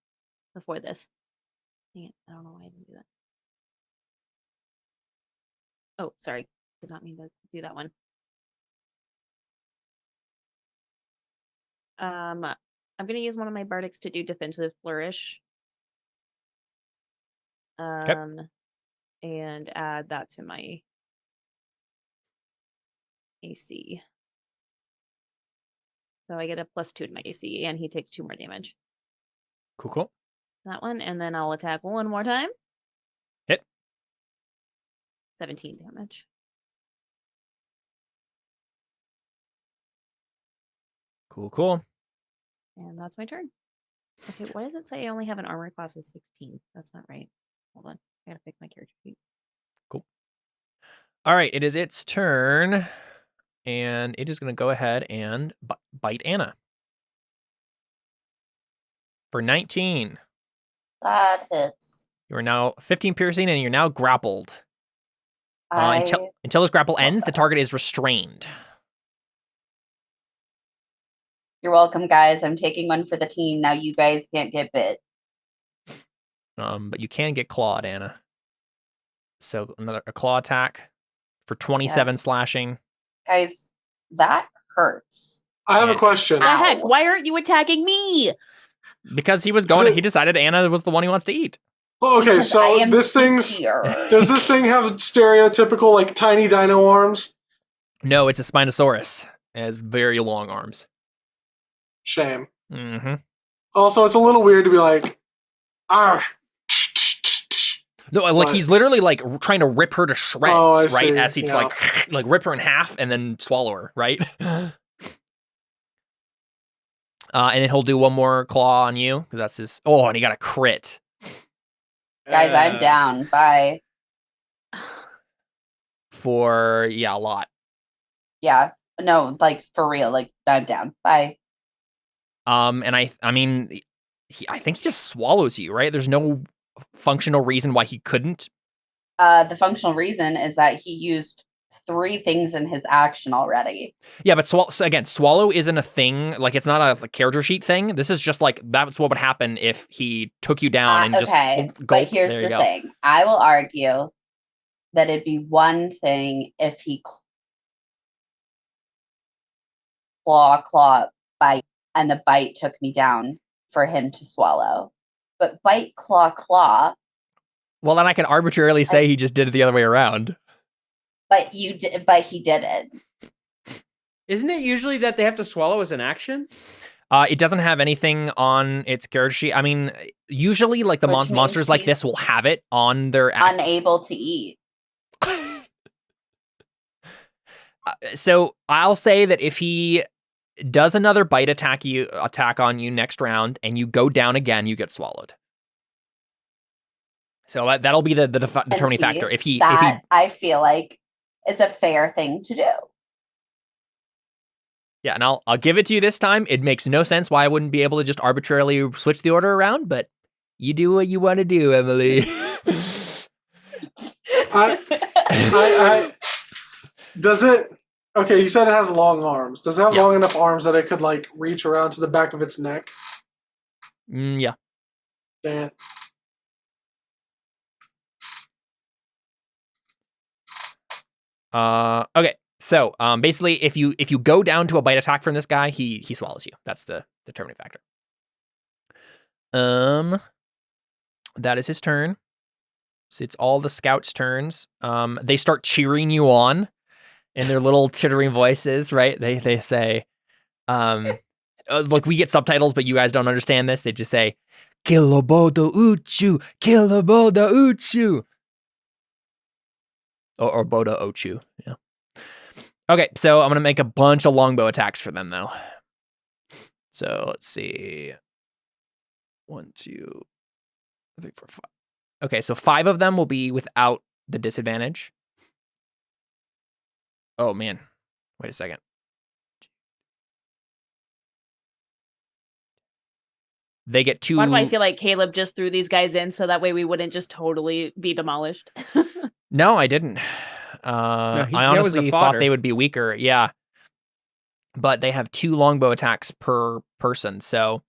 before this. Dang it! I don't know why I didn't do that. Oh, sorry. Did not mean to do that one. I'm gonna use one of my bardics to do defensive flourish. And add that to my AC. So I get a +2 to my AC, and he takes 2 more damage. Cool. That one, and then I'll attack one more time. Hit. 17 damage. Cool. And that's my turn. Okay, why does it say I only have an armor class of 16? That's not right. Hold on. I gotta fix my character sheet. Cool. All right, it is its turn. And it is going to go ahead and bite Anna. For 19. That hits. You are now 15 piercing, and you're now grappled. Until this grapple ends, the target is restrained. You're welcome, guys. I'm taking one for the team. Now you guys can't get bit. But you can get clawed, Anna. So a claw attack for 27 slashing. Guys, that hurts. I have a question. The heck? Why aren't you attacking me? Because he was going. He decided Anna was the one he wants to eat. Well, okay, Because I so am does this thing have stereotypical like tiny dino arms? No, it's a Spinosaurus. It has very long arms. Shame. Mm-hmm. Also, it's a little weird to be like, ah. No, like he's literally like trying to rip her to shreds, right? See. As he's like rip her in half and then swallow her, right? And then he'll do one more claw on you because that's his. Oh, and he got a crit. Guys, I'm down. Bye. For a lot. Yeah. No, like for real. Like I'm down. Bye. And I mean, I think he just swallows you, right? There's no functional reason why he couldn't. The functional reason is that he used 3 things in his action already. Yeah, but swallow isn't a thing. Like it's not a character sheet thing. This is just like that's what would happen if he took you down and just go. But here's the thing: I will argue that it'd be one thing if he claw bite, and the bite took me down for him to swallow. But bite claw. Well, then I can arbitrarily say he just did it the other way around. But he did it. Isn't it usually that they have to swallow as an action? It doesn't have anything on its character sheet. I mean, usually like the monsters like this will have it on their unable to eat. So I'll say that if he does another bite attack on you next round, and you go down again, you get swallowed. So that'll be the determining factor. If he, I feel like is a fair thing to do. Yeah, and I'll give it to you this time. It makes no sense why I wouldn't be able to just arbitrarily switch the order around, but you do what you want to do, Emily. Does it? Okay, you said it has long arms. Does it have long enough arms that it could like reach around to the back of its neck? Yeah. Dang it. Okay. So basically, if you go down to a bite attack from this guy, he swallows you. That's the determining factor. That is his turn. So it's all the scouts' turns. They start cheering you on in their little tittering voices, right? They say, look, we get subtitles, but you guys don't understand this. They just say, Kilobodo Uchu, Kilobodo Uchu. Or Boda Ochu, yeah. Okay, so I'm going to make a bunch of longbow attacks for them, though. So let's see. 1, 2, 3, 4, 5. Okay, so 5 of them will be without the disadvantage. Oh, man. Wait a second. They get 2... Why do I feel like Caleb just threw these guys in so that way we wouldn't just totally be demolished? No, I didn't. I that was the honestly thought fodder. they would be weaker. Yeah. But they have 2 longbow attacks per person. So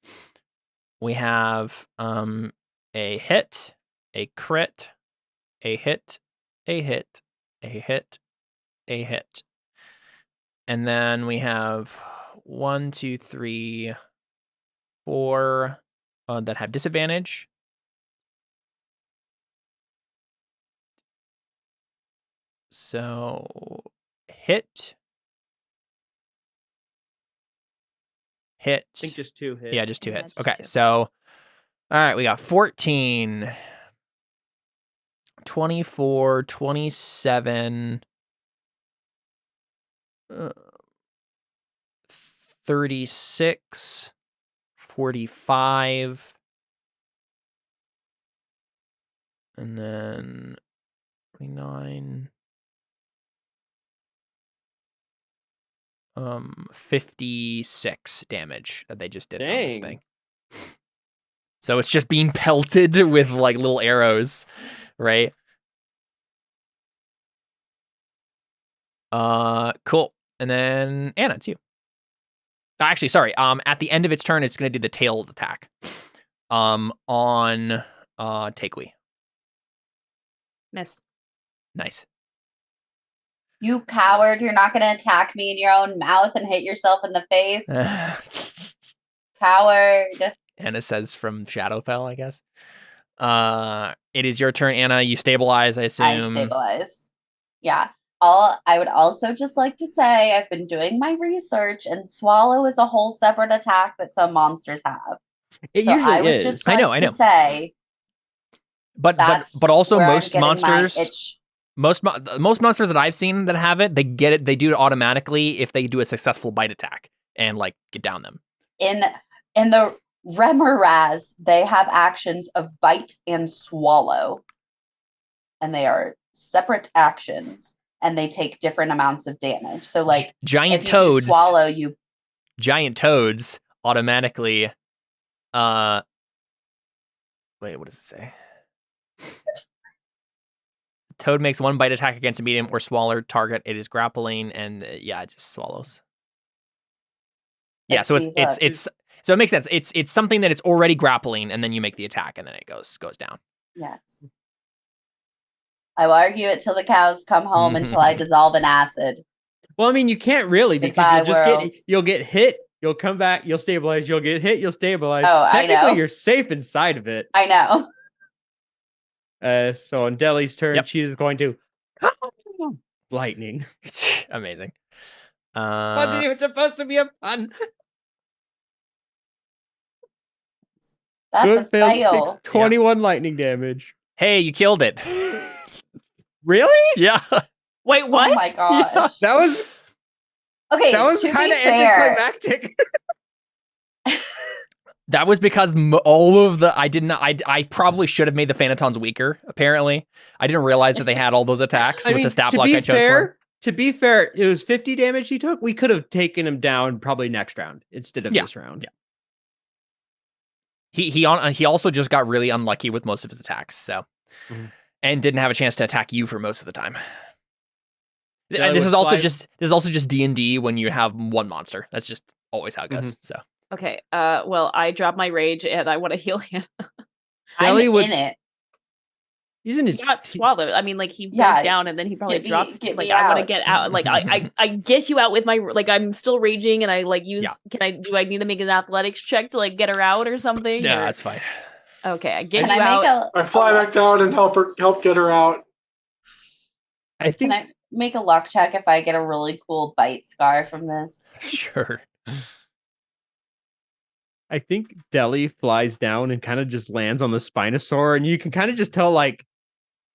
we have a hit, a crit, a hit, a hit, a hit, a hit. And then we have 1, 2, 3, 4 that have disadvantage. So hit. Hit. I think just 2 hits. Yeah, just 2 Yeah, hits. just Okay, 2. so all right, we got 14, 24, 27, 36, 45, and then 29, 56 damage that they just did on this Dang. thing. So it's just being pelted with like little arrows, right? Cool. And then Anna, it's you. Actually, sorry. At the end of its turn, it's going to do the tailed attack. On Takewee. Miss. Nice. You coward, you're not gonna attack me in your own mouth and hit yourself in the face. Coward. Anna says from Shadowfell, I guess. It is your turn, Anna. You stabilize, I assume. I stabilize. Yeah. I would also just like to say I've been doing my research, and swallow is a whole separate attack that some monsters have. It so usually I would is. just I like know. to say But that's also where I'm most getting my monsters itch. most monsters that I've seen that have it, they do it automatically if they do a successful bite attack and like get down them. In the Remoraz, they have actions of bite and swallow. And they are separate actions, and they take different amounts of damage. So like Giant if you toads do swallow, you giant toads automatically wait, what does it say? Toad makes 1 bite attack against a medium or smaller target. It is grappling, and it just swallows. Yeah, so it's so it makes sense. It's something that it's already grappling, and then you make the attack, and then it goes down. yes. I will argue it till the cows come home until I dissolve in acid. Well, I mean, you can't really because Goodbye, you'll just world. you'll get hit, you'll come back, you'll stabilize, you'll get hit, you'll stabilize. Oh, I Technically, know. you're safe inside of it. I know. So on Deli's turn, Yep. she's going to lightning. Amazing. Wasn't even supposed to be a pun. That's So a it failed, takes fail. 21 lightning damage. Hey, you killed it. Really? Yeah. Wait, what? Oh my gosh. That was Okay, kind of fair, anticlimactic. That was because all of the I probably should have made the Phanatons weaker. Apparently, I didn't realize that they had all those attacks with the stat block I chose for. To be fair, it was 50 damage he took. We could have taken him down probably next round instead of this round. Yeah. He also just got really unlucky with most of his attacks, so and didn't have a chance to attack you for most of the time. And this is also just D&D when you have one monster. That's just always how it goes. So Okay. Well, I dropped my rage and I want to heal him. I'm Ellie would- in it. He's in his He got swallowed. I mean, like he Yeah, goes down and then he probably get me- drops. get Like me I want to out. get out. Like I get you out with my like I'm still raging and I like use. Yeah. Do I need to make an athletics check to like get her out or something? yeah, or- that's fine. Okay, I get Can you I out. make I fly back down and help get her out. I think Can I make a luck check if I get a really cool bite scar from this? Sure. I think Deli flies down and kind of just lands on the Spinosaur, and you can kind of just tell, like,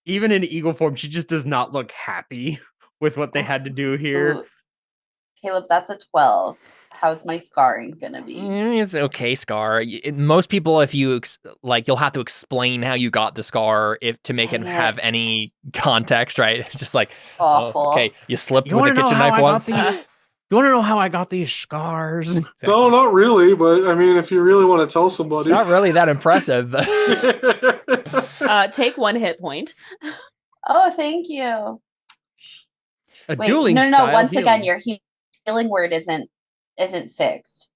even in eagle form, she just does not look happy with what they had to do here. Ooh. Caleb, that's a 12. How's my scarring gonna be? It's okay, Scar. Most people, if you you'll have to explain how you got the scar to make it Dang it. have any context, right? It's just like, Awful. okay, you slipped You with a want to know kitchen how knife I once. got these? You want to know how I got these scars? No, not really, but I mean, if you really want to tell It's somebody. not really that impressive. Take 1 hit point. Oh, thank you. A Wait, dueling no. style Once again, healing. your healing word isn't fixed.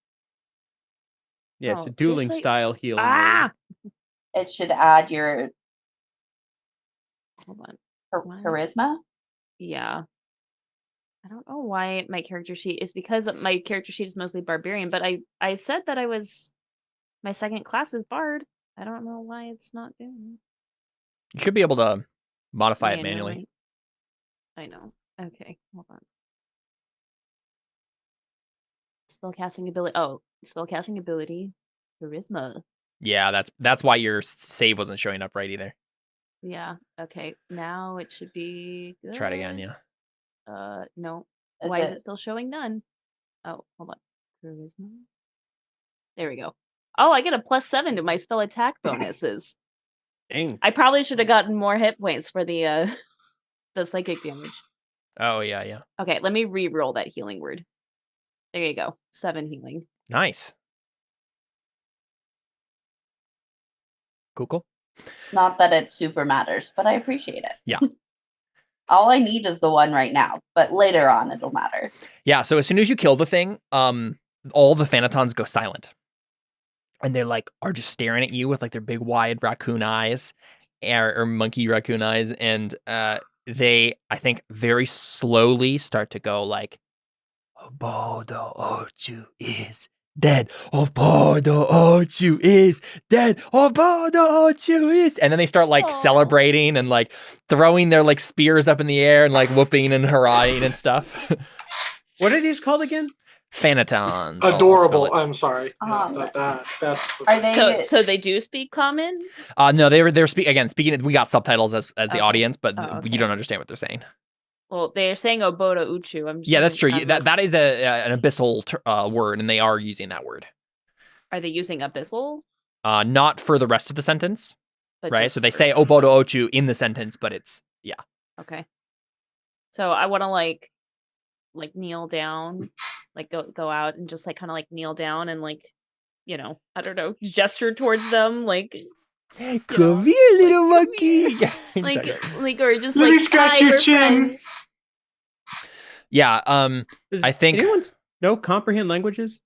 Yeah, it's a Oh, dueling seriously? style healing Ah! word. It should add your Hold on. charisma. Yeah. I don't know why my character sheet is because my character sheet is mostly barbarian, but I said that my second class is bard. I don't know why it's not doing You should be able to modify it it manually. I know. Okay, hold on. Spellcasting ability. Oh, spellcasting ability. Charisma. Yeah, that's why your save wasn't showing up right either. Yeah. Okay. Now it should be good. Try it again, yeah. No. Is Why is it- it still showing none? Oh, hold on. Charisma. There we go. Oh, I get a +7 to my spell attack bonuses. Dang. I probably should have gotten more hit points for the psychic damage. Oh, yeah. Okay, let me re-roll that healing word. There you go. 7 healing. Nice. Cool. Not that it super matters, but I appreciate it. Yeah. All I need is the one right now, but later on it'll matter. Yeah, so as soon as you kill the thing, all the Thanatons go silent. And they are just staring at you with their big wide raccoon eyes or monkey raccoon eyes. And they, I think, very slowly start to go Obodo Ochu is dead. Obodo Ochu is dead. Obodo Ochu is. And then they start celebrating and throwing their spears up in the air and whooping and hurrahing and stuff. What are these called again? Thanatons. I'll spell Adorable. it. I'm sorry. That's Are they? So they do speak common? No, they're speaking. We got subtitles as the Okay. audience, but Oh, okay. you don't understand what they're saying. Well, they're saying Oboda Uchu. I'm Yeah, that's true. assuming That is an abyssal word, and they are using that word. Are they using abyssal? Not for the rest of the sentence, But right? just So they for- say Obodo Ochu in the sentence, but it's Okay. So I want to kneel down, go out and just kind of kneel down and I don't know, gesture towards them come here, little monkey. Yeah, exactly. or just Let me scratch "Hi, your we're chin." friends." Yeah. Does I think- anyone know comprehend languages?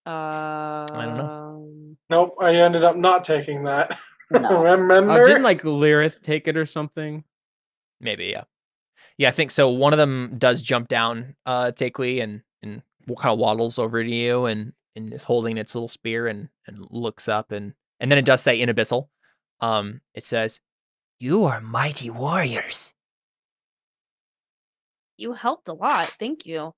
I don't know. Nope. I ended up not taking that. No. Remember? Didn't Lyrith take it or something? Maybe, yeah. Yeah, I think so. One of them does jump down, Takui, and kind of waddles over to you and is holding its little spear and looks up and then it does say in abyssal. It says, "You are mighty warriors." You helped a lot. Thank you.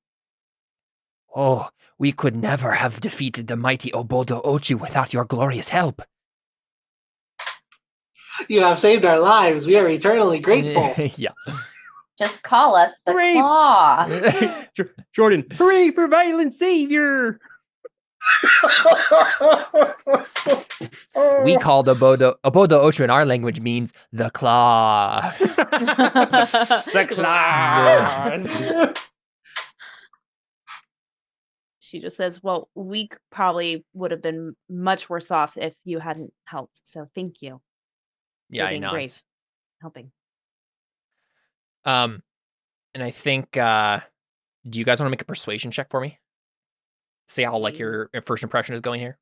Oh, we could never have defeated the mighty Obodo Ochu without your glorious help. You have saved our lives. We are eternally grateful. Yeah. Just call us the Hooray! Claw. Jordan, hooray for violent savior! We call Obodo Ochu in our language means the claw. The claws. She just says, "Well, we probably would have been much worse off if you hadn't helped. So thank you. Yeah, for I being know. brave, helping." And I think, do you guys want to make a persuasion check for me? See how your first impression is going here?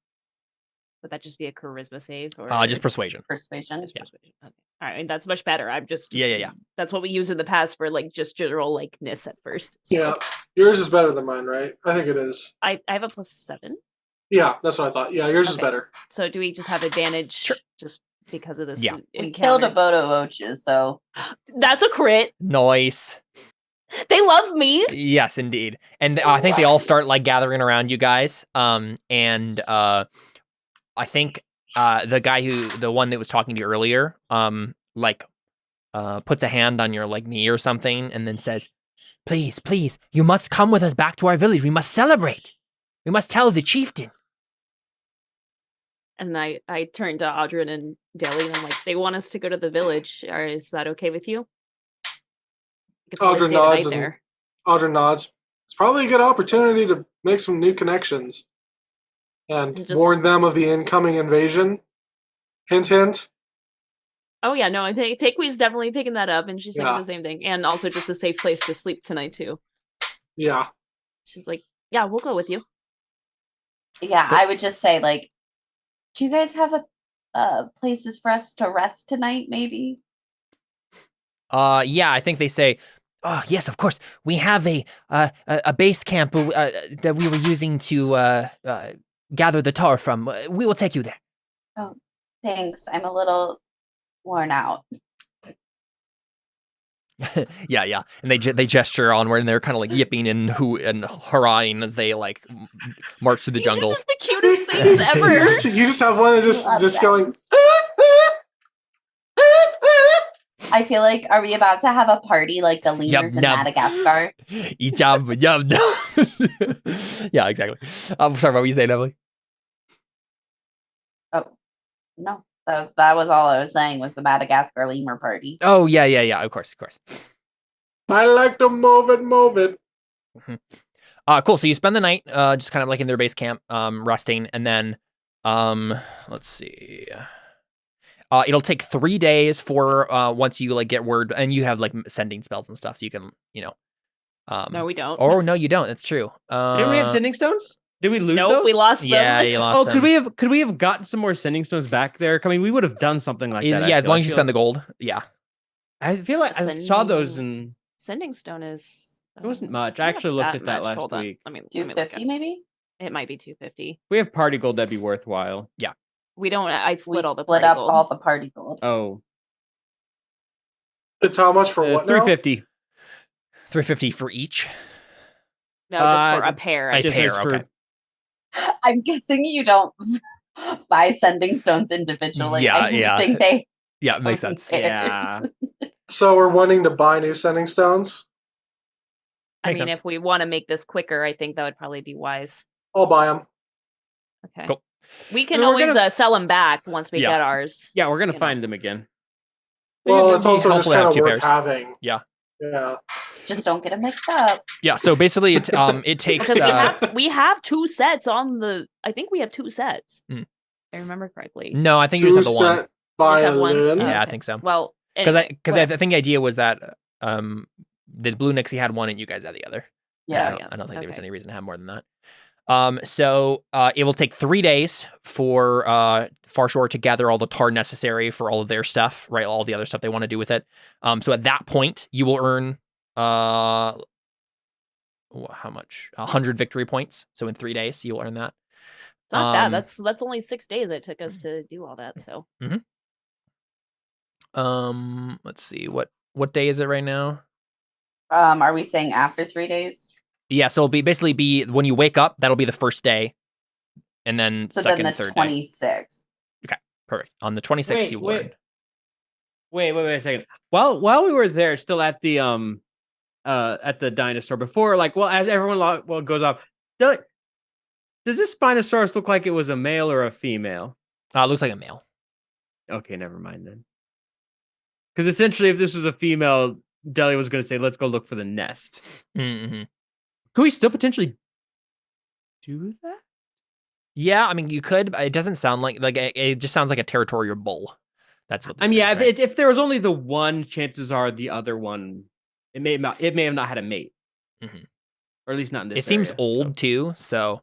Would that just be a charisma save or Just persuasion. Persuasion. just persuasion? Okay. All right, that's much better. I'm just Yeah. That's what we use in the past for just general likeness at first. So Yeah. Yours is better than mine, right? I think it is. I have a +7. Yeah, that's what I thought. Yeah, yours is Okay. better. So do we just have advantage Sure. just because of this? Yeah. We killed encounter? a Bodo Ochu, so That's a crit. Nice. They love me. Yes, indeed. And I think they all start gathering around you guys. And I think the one that was talking to you earlier, puts a hand on your knee or something, and then says, "Please, you must come with us back to our village. We must celebrate. We must tell the chieftain." And I turned to Audrin and Deli and I'm like, "They want us to go to the village. Is that okay with you?" We could probably Audrin stay the night nods and there. Audrin nods. It's probably a good opportunity to make some new connections and And just- warn them of the incoming invasion. Hint, hint. Oh yeah, no, Takewee's definitely picking that up, and she's saying Yeah. the same thing, and also just a safe place to sleep tonight too. Yeah. She's like, yeah, we'll go with you. Yeah, I would just say, like, do you guys have places for us to rest tonight? Maybe. Yeah, I think they say, oh, yes, of course. We have a base camp that we were using to gather the tar from. We will take you there. Oh, thanks. I'm a little worn out. Yeah. And they gesture onward, and they're kind of like yipping and hurrahing as they like march through the These are jungle. just the cutest things ever. You just have one that Love just that. going. I feel like, are we about to have a party like the lemurs in yum. Madagascar? Yum. Yeah, exactly. I'm sorry, what were you saying, Emily? Oh, no. That was all I was saying was the Madagascar lemur party. Oh, yeah. Of course. I like to move it. Cool. So you spend the night just kind of like in their base camp, resting, and then let's see. It'll take 3 days for once you like get word, and you have like sending spells and stuff, so you can, No, we don't. Or no, you don't. That's true. Didn't we have sending stones? Did we lose Nope, those? we lost them. Yeah, you lost. Oh, them. could we have gotten some more sending stones back there? I mean, we would have done something like that. Yeah, as long as you spend the gold. Yeah. I feel like I saw those and Sending stone is. it wasn't much. I actually looked at that much. last Hold on. week. Let me look 250 at- maybe? It might be 250. We have party gold that'd be worthwhile. We don't. I We split all the split party up gold. all the party gold. Oh, It's how much for what now? 350. 350 for each. No, just for a the- pair. A I just pair, as for- okay. I'm guessing you don't buy sending stones individually. Yeah, I yeah. think they Yeah, it makes come in sense. pairs. Yeah. So we're wanting to buy new sending stones. I Makes mean, sense. if we want to make this quicker, I think that would probably be wise. I'll buy them. Okay. Cool. We can We're always gonna- sell them back once we Yeah. get ours. Yeah, we're gonna You know. find them again. Well, it'd it's be also just helpful to have kind of two worth pairs. having. Yeah. Yeah. Just don't get them mixed up. Yeah. So basically, it takes. Because we have 2 sets on the. I think we have 2 sets. Hmm. If I remember correctly. No, I think you Two just have the one. set have one? violin. Oh, Yeah, I okay. think so. Well, Because anyway, I think the idea was that the Blue Nixie had one and you guys had the other. Yeah. I don't think there was Okay. any reason to have more than that. So it will take 3 days for Farshore to gather all the tar necessary for all of their stuff, right? All the other stuff they want to do with it. So at that point, you will earn how much? 100 victory points. So in 3 days, you'll earn that. it's not bad. um, That's only 6 days it took us to do all that. So Let's see, what day is it right now? Are we saying after 3 days? Yeah, so it'll basically be when you wake up, that'll be the first day. And then So second, then the third day. 26th. Perfect. On the 26th, you will earn. Wait a second. While we were there, still at the dinosaur before, like, well, as everyone goes off, does this Spinosaurus look like it was a male or a female? It looks like a male. Okay, never mind then. Because essentially, if this was a female, Deli was going to say, "Let's go look for the nest." Mm-hmm. Could we still potentially do that? Yeah, I mean, you could. But it doesn't sound like it just sounds like a territorial bull. That's what. This I mean, is, yeah. right? If there was only the one, chances are the other one, it may have not had a mate, Mhm. or at least not in this. It seems area, old so- too, so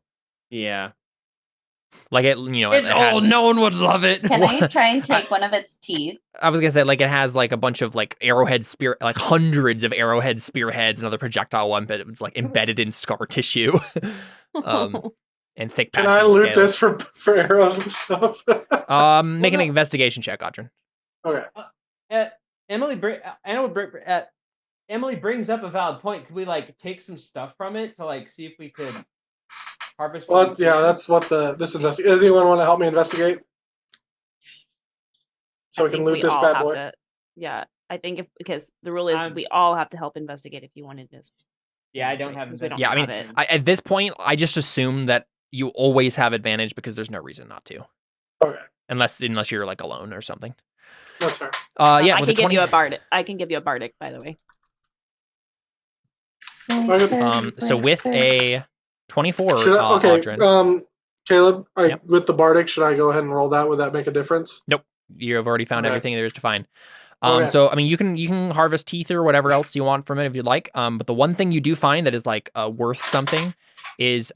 Yeah, like it. it's it had- old. No one would love it. Can I try and take one of its teeth? I was gonna say like it has like a bunch of like arrowhead spear, like hundreds of arrowhead spearheads and other projectile one, but it was like embedded in scar tissue, and thick. Can patches I of loot scales. this for arrows and stuff? Make an no. investigation check, Audrin. Okay. Emily brings up a valid point. Could we like take some stuff from it to like see if we could harvest? Well, yeah, that's what this investigate. Does anyone want to help me investigate? So I we can think loot this all bad have boy. to- yeah, I think because the rule is I'm- we all have to help investigate if you wanted this. Yeah, I don't have. Because we don't Yeah, I mean, have it. at this point, I just assume that you always have advantage because there's no reason not to, Okay, unless you're like alone or something. that's fair. Yeah, I with can the give 20. you a bardic. I can give you a bardic, by the way. So with a 24, Should I, okay, Audrin, Caleb, Yep. with the bardic, should I go ahead and roll that? Would that make a difference? You have already found Okay. everything there is to find. Okay. So I mean, you can harvest teeth or whatever else you want from it if you'd like. But the one thing you do find that is like worth something is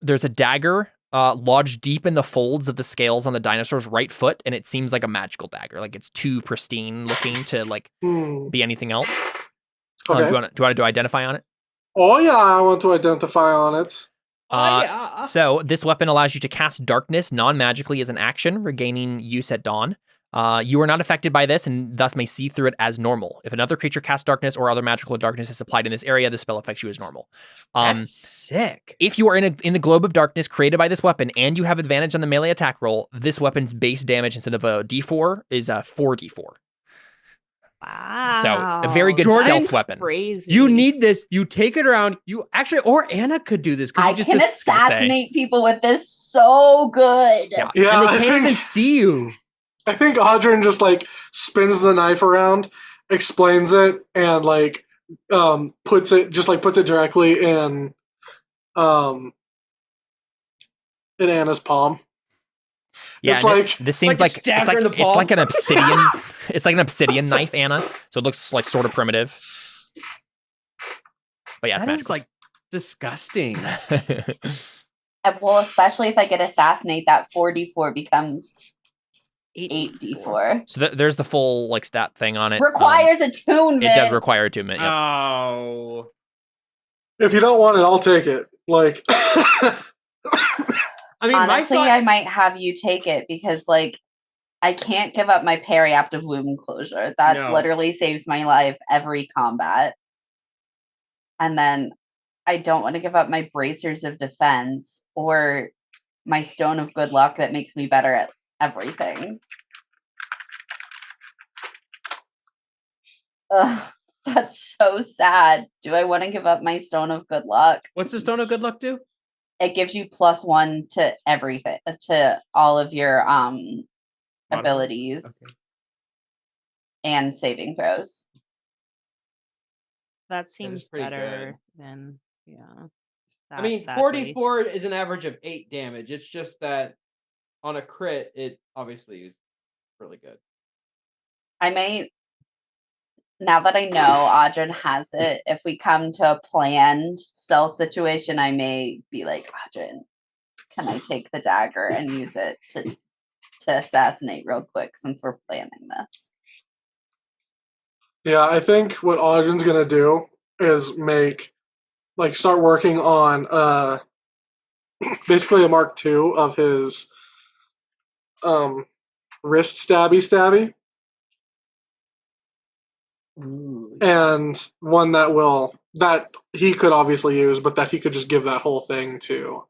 there's a dagger lodged deep in the folds of the scales on the dinosaur's right foot, and it seems like a magical dagger. Like it's too pristine looking to like be anything else. Okay. Do you want to identify on it? Oh yeah, I want to identify on it. So this weapon allows you to cast darkness non-magically as an action, regaining use at dawn. You are not affected by this and thus may see through it as normal. If another creature casts darkness or other magical darkness is applied in this area, the spell affects you as normal. That's sick. If you are in the globe of darkness created by this weapon and you have advantage on the melee attack roll, this weapon's base damage instead of a d4 is a 4d4. Wow. So a very good Jordan, stealth weapon. Crazy. You need this. You take it around. You actually, or Anna could do this. I You just can assassinate people with this so good. Yeah. Yeah, and they can't even see you. I think Audrin just like spins the knife around, explains it, and like puts it directly in Anna's palm. Yeah, It's like this seems like like, a stab her in the it's palm. like an obsidian. It's like an obsidian knife, Anna. So it looks like sort of primitive. But yeah, it's That is magical. like disgusting. Well, especially if I get assassinate, that 4d4 becomes 8d4. 8d4. So there's the full like stat thing on it. Requires attunement. It does require attunement. Yep. Oh. if you don't want it, I'll take it. Like I mean, Honestly, my I might have you take it because, like, I can't give up my periaptive wound closure. That No. literally saves my life every combat. And then I don't want to give up my bracers of defense or my stone of good luck that makes me better at everything. Ugh, that's so sad. Do I want to give up my stone of good luck? what's the stone of good luck do? It gives you +1 to everything, to all of your abilities and saving throws. That seems pretty better than I mean, sadly. 44 is an average of 8 damage. It's just that on a crit, it obviously is really good. I may, now that I know Audrin has it, if we come to a planned stealth situation, I may be like, Audrin, can I take the dagger and use it to assassinate real quick since we're planning this? yeah, I think what Audrin's gonna do is start working on basically a Mark II of his wrist stabby. Ooh. And one that he could obviously use, but that he could just give that whole thing to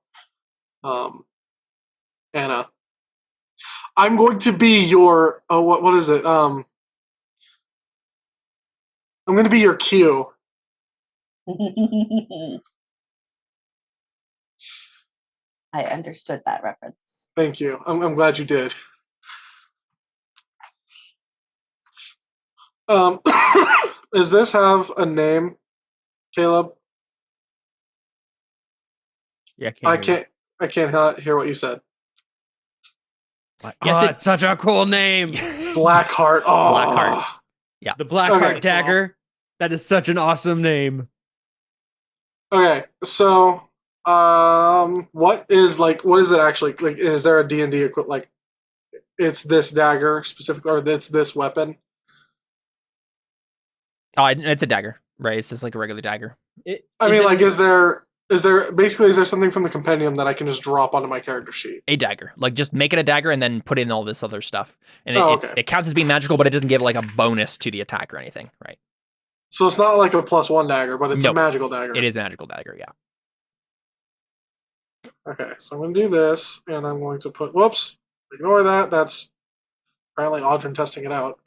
Anna. I'm going to be your what is it? I'm going to be your Q. I understood that reference. Thank you. I'm glad you did. Does this have a name, Caleb? Yeah, I can't hear what you said. Yes, It's such a cool name. Blackheart. Oh, Blackheart. The Blackheart Okay. Dagger. That is such an awesome name. Okay, so what is it actually like? Is there a D&D like? It's this dagger specifically, or it's this weapon? Oh, it's a dagger, right? It's just like a regular dagger. Is there something from the compendium that I can just drop onto my character sheet? A dagger. Like just make it a dagger and then put in all this other stuff. And okay. it counts as being magical, but it doesn't give like a bonus to the attack or anything, right? So it's not like a +1 dagger, but it's Nope. a magical dagger. It is a magical dagger, yeah. Okay, so I'm going to do this, and I'm going to put... Whoops. Ignore that. That's apparently Audrin testing it out.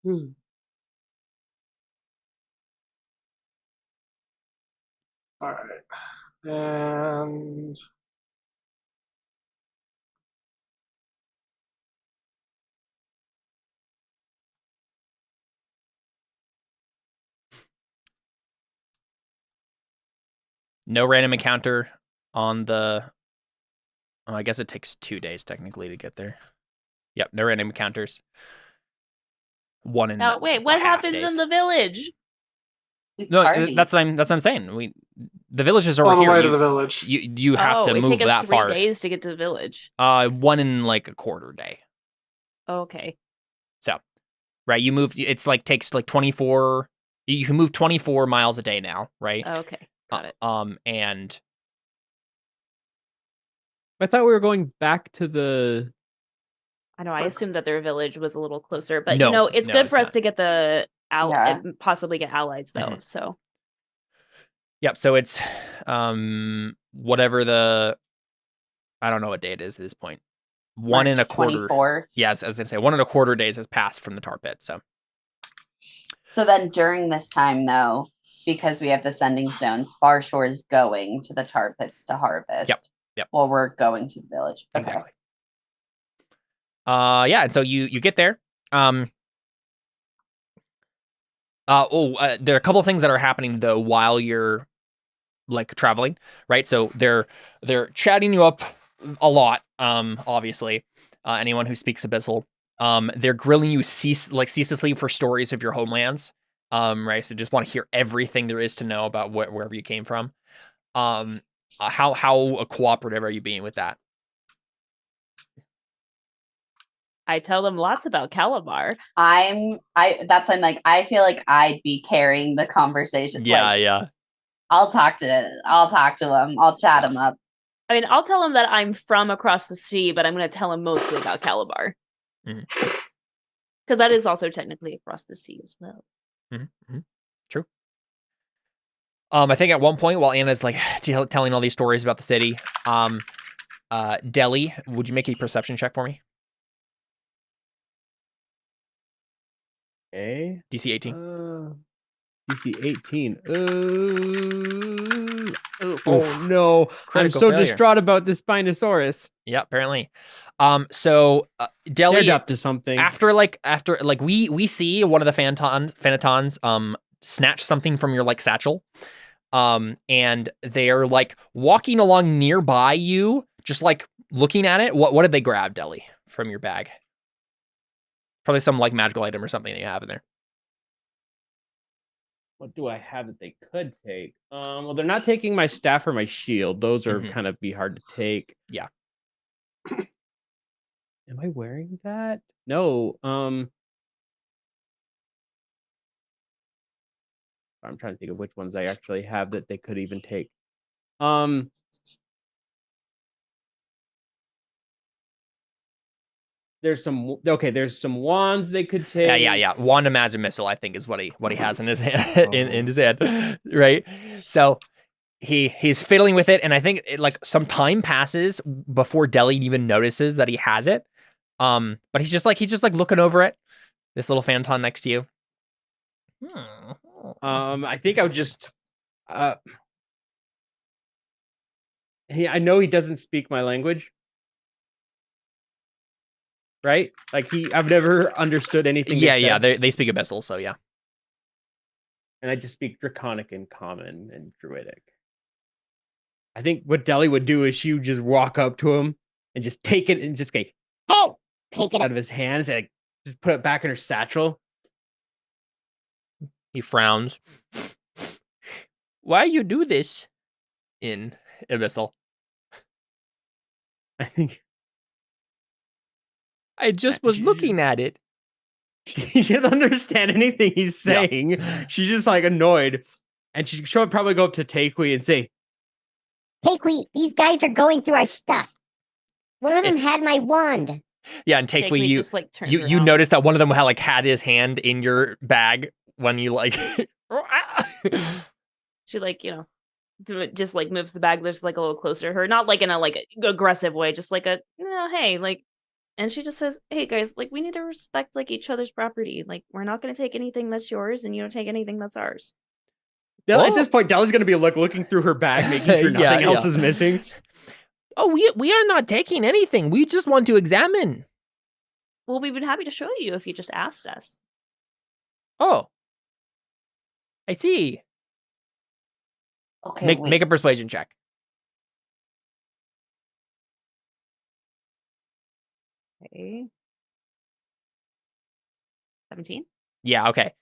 All right. And... No random encounter on the Oh, I guess it takes 2 days technically to get there. Yep, no random encounters. One in Now, wait, what half happens days. in the village? We No, party. that's what I'm saying. The village is over On the here. way to the village. You have to it move take us that 3 far. days to get to the village. One in like a quarter day. Okay. So, right, you move. It's like takes like 24. You can move 24 miles a day now, right? Okay. Got it. And I thought we were going back to the. I know. I assumed that their village was a little closer, but No, it's no, good it's for us not. to get the Yeah. possibly get allies though. Mhm. So yep. So it's whatever the I don't know what day it is at this point. One and a quarter. 24th. Yes, I was gonna say 1.25 days has passed from the tar pit. So then during this time, though, because we have the sending stones, Far Shore is going to the tar pits to harvest. Yep. While we're going to the village. Okay. Exactly. Yeah, and so you get there. There are a couple of things that are happening though while you're like traveling, right? So they're chatting you up a lot. Obviously, anyone who speaks Abyssal, they're grilling you ceaselessly for stories of your homelands. Right? So just want to hear everything there is to know about wherever you came from. How cooperative are you being with that? I tell them lots about Calabar. I'm like, I feel like I'd be carrying the conversation. Yeah, Like, yeah. I'll talk to him. I'll chat him up. I mean, I'll tell him that I'm from across the sea, but I'm going to tell him mostly about Calabar. Because that is also technically across the sea as well. True. I think at one point while Anna's like telling all these stories about the city, Delhi, would you make a perception check for me? Okay. DC 18. DC 18. Oh no. I'm so failure. distraught about this Spinosaurus. Yeah, apparently. So Delhi They're up to something. after we see one of the Phanatons snatch something from your like satchel. And they're like walking along nearby you, just like looking at it. What did they grab, Delhi, from your bag? Probably some like magical item or something that you have in there. What do I have that they could take? Well, they're not taking my staff or my shield. Those are kind of be hard to take. Yeah. Am I wearing that? No. I'm trying to think of which ones I actually have that they could even take. There's some wands they could take. Yeah. Wand of magic missile, I think, is what he has in his hand, in his head, right? So he's fiddling with it, and I think like some time passes before Delhi even notices that he has it. But he's just like looking over it. This little Phanton next to you. I think I would just. I know he doesn't speak my language. Right? Like I've never understood anything. Yeah. They speak Abyssal, so yeah. And I just speak Draconic and Common and Druidic. I think what Delhi would do is she would just walk up to him and just take it and just go, "Oh!" Take it out of his hands and just put it back in her satchel. He frowns. Why you do this in Abyssal? I think I just was looking at it. she doesn't understand anything he's saying. Yeah. She's just like annoyed. And she'll probably go up to Takui and say, Takui, these guys are going through our stuff. One of them had my wand. Yeah, and Takui, you just like turns you around. noticed that one of them had his hand in your bag when you like. She just like moves the bag just like a little closer to her, not like in a like aggressive way, just like hey, like, and she just says, "Hey guys, like we need to respect like each other's property. Like we're not going to take anything that's yours, and you don't take anything that's ours." At this point, Delly's going to be looking through her bag, making sure nothing else is missing. Oh, we are not taking anything. We just want to examine. Well, we've been happy to show you if you just asked us. Oh, I see. Okay, Make a persuasion check. Okay. 17. Yeah, okay.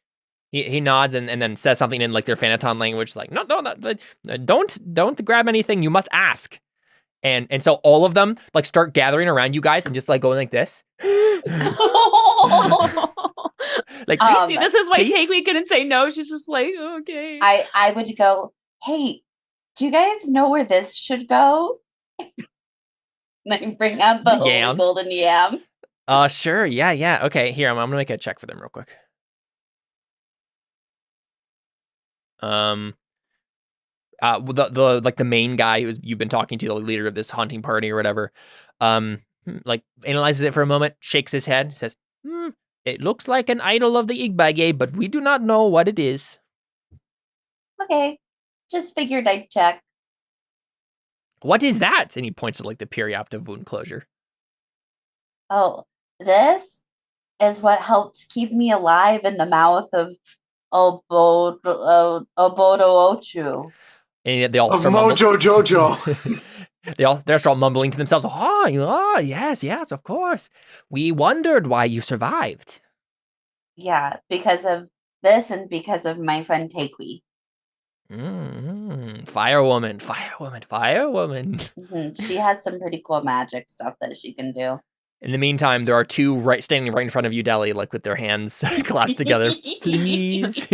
He nods and then says something in like their Phantom language, like, no, don't grab anything. You must ask. And so all of them like start gathering around you guys and just like going like this. Like, See, this is why please? Takewee couldn't say no. She's just like, okay. I would go, hey, do you guys know where this should go? And I bring out the The yam? holy golden yam. Sure, yeah. Okay, here, I'm gonna make a check for them real quick. The like the main guy you've been talking to, the leader of this hunting party or whatever, like analyzes it for a moment, shakes his head, says, it looks like an idol of the Igbage, but we do not know what it is. Okay, just figured I'd check. What is that? And he points to like the perioptive wound closure. Oh, this is what helped keep me alive in the mouth of Obodo-Ochu. And they all Of start Mojo Jojo. They're start mumbling to themselves. Oh, yes, of course. We wondered why you survived. Yeah, because of this and because of my friend Takewee. Firewoman. She has some pretty cool magic stuff that she can do. In the meantime, there are two standing right in front of you, Deli, like with their hands clasped together. Please.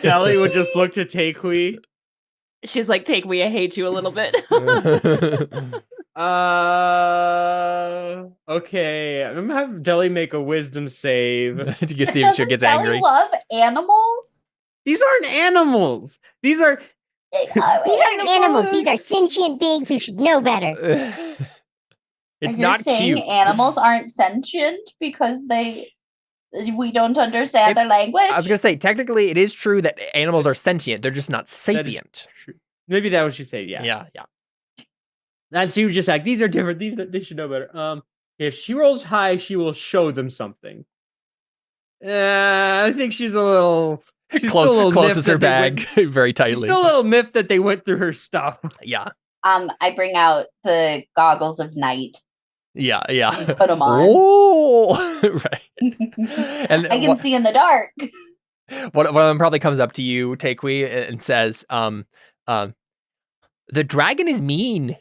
Ellie would just look to Takewee. She's like, Takewee, I hate you a little bit. Okay. I'm gonna have Deli make a wisdom save. To see if she gets angry. Love animals? These aren't animals. These are These aren't animals. These are sentient beings who should know better. It's And you're not saying cute. animals aren't sentient because we don't understand their language? I was gonna say, technically, it is true that animals are sentient. They're just not sapient. maybe that was she said. Yeah. Yeah. And she was just like, these are different. They should know better. If she rolls high, she will show them something. I think she's a little. She's still a little Closes miffed her bag very She's tightly. still a little miffed that they went through her stuff. Yeah. I bring out the goggles of night. Yeah. Put them on. Oh, right. And I can see in the dark. one of them probably comes up to you, Takewee, and says, "The dragon is mean.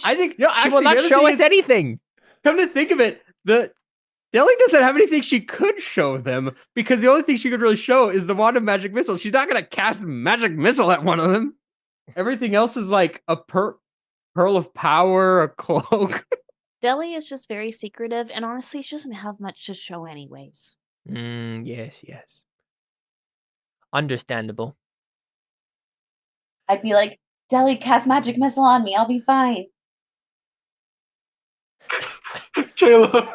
I think no. She Actually, will not the other show thing us is, anything." come to think of it, the Deli doesn't have anything she could show them because the only thing she could really show is the wand of magic missile. She's not going to cast magic missile at one of them. Everything else is like a pearl of power, a cloak. Deli is just very secretive, and honestly, she doesn't have much to show anyways. Yes. Understandable. I'd be like, Deli, cast magic missile on me. I'll be fine. Caleb.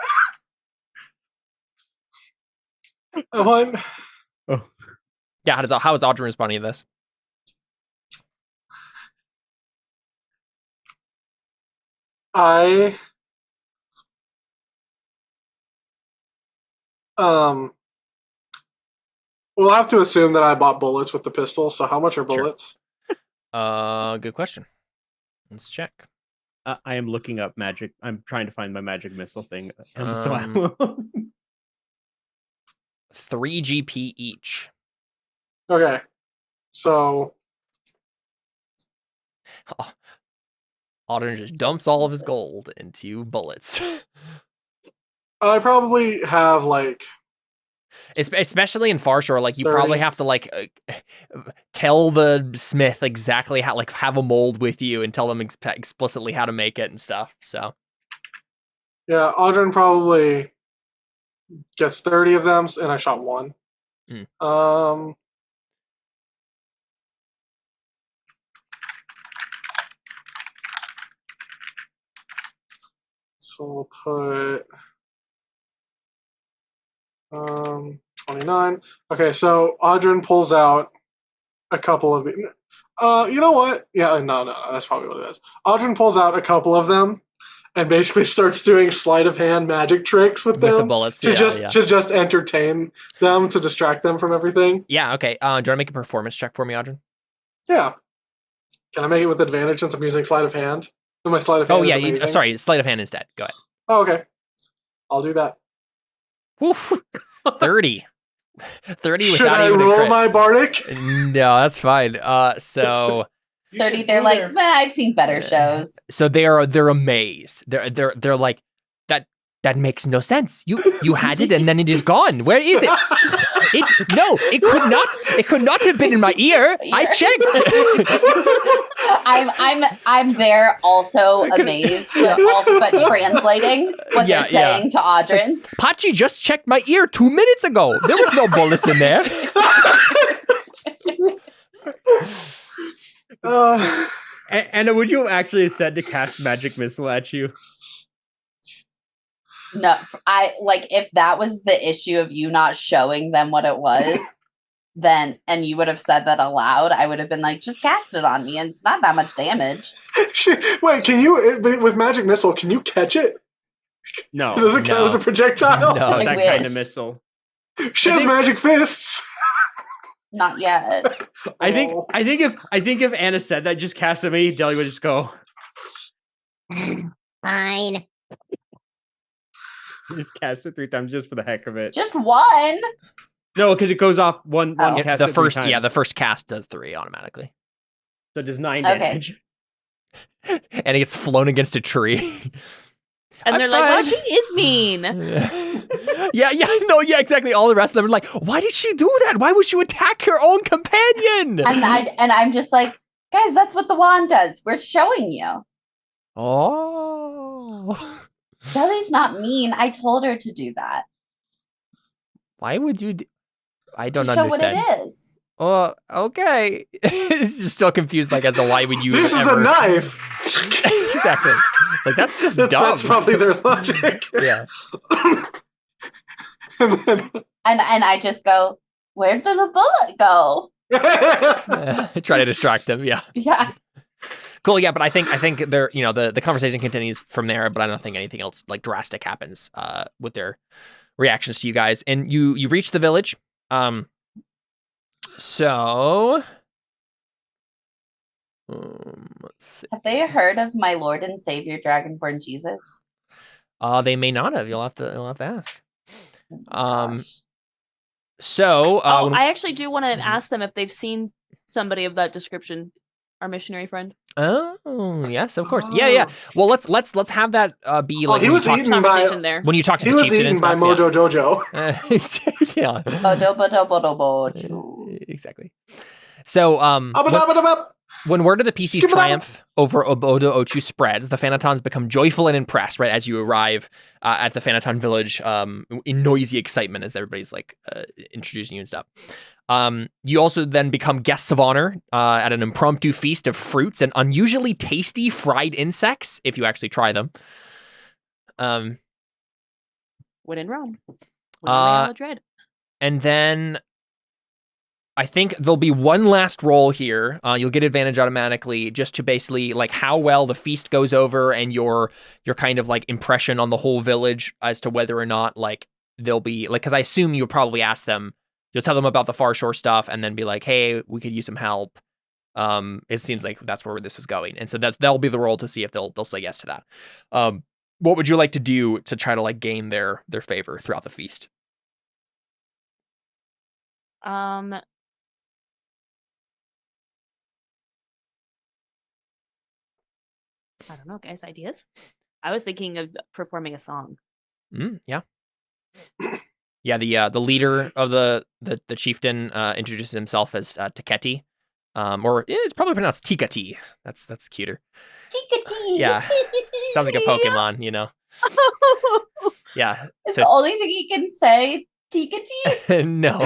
I want. Yeah. How is Audrey responding to this? We'll have to assume that I bought bullets with the pistol. So how much are bullets? Good question. Let's check. I am looking up magic. I'm trying to find my magic missile thing. Um, 3 GP each. Okay, so Audrey just dumps all of his gold into bullets. I probably have like. Especially in Farshore, like you 30. probably have to like tell the smith exactly how, like have a mold with you and tell them explicitly how to make it and stuff. So Yeah, Audrey probably gets 30 of them, and I shot one. So we'll put 29. Okay, so Audrey pulls out a couple of the. You know what? Yeah, no, that's probably what it is. Audrey pulls out a couple of them and basically starts doing sleight of hand magic tricks with them the bullets to just entertain them, to distract them from everything. Yeah, okay. Do you want to make a performance check for me, Audrey? Yeah. Can I make it with advantage since I'm using sleight of hand? And my sleight of hand Oh, yeah. is amazing. Sorry, sleight of hand instead. Go ahead. Oh, okay. I'll do that. Woof. 30. 30 Should without I even a roll crit. my bardic? No, that's fine. So 30, they're like, I've seen better shows. so they're amazed. They're like, that makes no sense. You had it and then it is gone. Where is it? It could not have been in my ear. I checked. I'm there also amazed, but translating what they're saying to Audrin. Pachi just checked my ear 2 minutes ago. There was no bullets in there. Anna, would you have actually said to cast magic missile at you? No, if that was the issue of you not showing them what it was, then, and you would have said that aloud, I would have been like, just cast it on me, and it's not that much damage. Wait, can you, with magic missile, can you catch it? No. Does it count as a projectile? No. That kind of missile. She has magic fists. Not yet. I think if Anna said that, just cast it at me, Deli would just go. Fine. Just cast it 3 times just for the heck of it. Just one. No, because it goes off one Oh. cast. The it 3 first, times. the first cast does 3 automatically. So it does 9 Okay. damage. And it gets flown against a tree. And they're like, wow, she is mean. Exactly. All the rest of them are like, why did she do that? Why would she attack her own companion? And I'm just like, guys, that's what the wand does. We're showing you. Oh. Deli's not mean. I told her to do that. Why would you I don't to show understand. what it is. Oh, okay. It's just still confused, like, as to why would you This is a knife. Exactly. It's like, that's just dumb. That's probably their logic. Yeah. And then And I just go, where did the bullet go? Try to distract them, yeah. Yeah. Cool, yeah, but I think they're, the conversation continues from there, but I don't think anything else like drastic happens with their reactions to you guys. And you reach the village. So let's see. Have they heard of my Lord and Savior Dragonborn Jesus? They may not have. You'll have to ask. Gosh. So I actually do want to ask them if they've seen somebody of that description. Our missionary friend. Oh yes, of course. Yeah. Well, let's have that be like he was eaten by there. when you talk to he the was chieftain eaten and by stuff, Mojo Jojo. yeah. Bodo-bodo-bodo-bodo. Exactly. So when word of the PC's triumph over Obodo Ochu spreads, the Fanatons become joyful and impressed, right, as you arrive at the Fanaton village in noisy excitement as everybody's like introducing you and stuff. You also then become guests of honor at an impromptu feast of fruits and unusually tasty fried insects, if you actually try them. When in Rome. When in Madrid. And then I think there'll be one last roll here. You'll get advantage automatically just to basically like how well the feast goes over and your kind of like impression on the whole village as to whether or not like they'll be like, because I assume you'll probably ask them, you'll tell them about the Far Shore stuff and then be like, hey, we could use some help. It seems like that's where this is going. And so that'll be the roll to see if they'll say yes to that. What would you like to do to try to like gain their favor throughout the feast? I don't know, guys. Ideas? I was thinking of performing a song. Yeah. Yeah, the leader of the chieftain introduces himself as Tiketi, or it's probably pronounced Tikati. That's cuter. Tikati. Yeah, sounds like a Pokemon, Yeah, It's the only thing he can say. Tikati. No.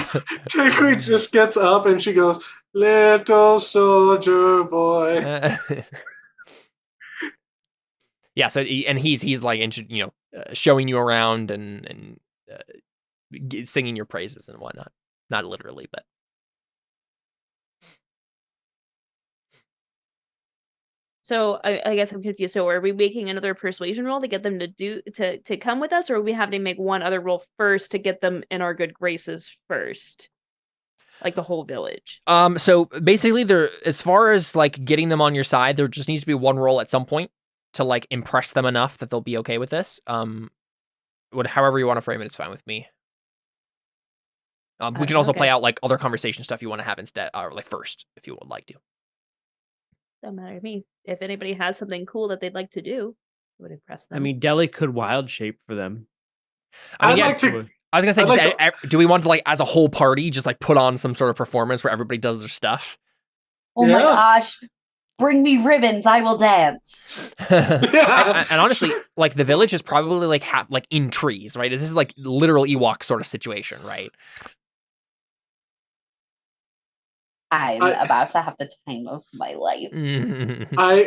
Tikwi just gets up and she goes, "Little soldier boy." Yeah, so he's like showing you around and singing your praises and whatnot. Not literally, but. So I guess I'm confused. So are we making another persuasion roll to get them to come with us, or are we having to make one other roll first to get them in our good graces first? Like the whole village. So basically, there, as far as like getting them on your side, there just needs to be one roll at some point to like impress them enough that they'll be okay with this. However you want to frame it is fine with me. We can also play out like other conversation stuff you want to have instead, or like first, if you would like to. Doesn't matter to me. If anybody has something cool that they'd like to do, it would impress them. I mean, Deli could wild shape for them. I mean, I'd like to. I was gonna say, I'd like do we want to like as a whole party just like put on some sort of performance where everybody does their stuff? Oh my Yeah. gosh. Bring me ribbons, I will dance. Yeah. And honestly, like the village is probably like like in trees, right? This is like literal Ewok sort of situation, right? I'm about to have the time of my life.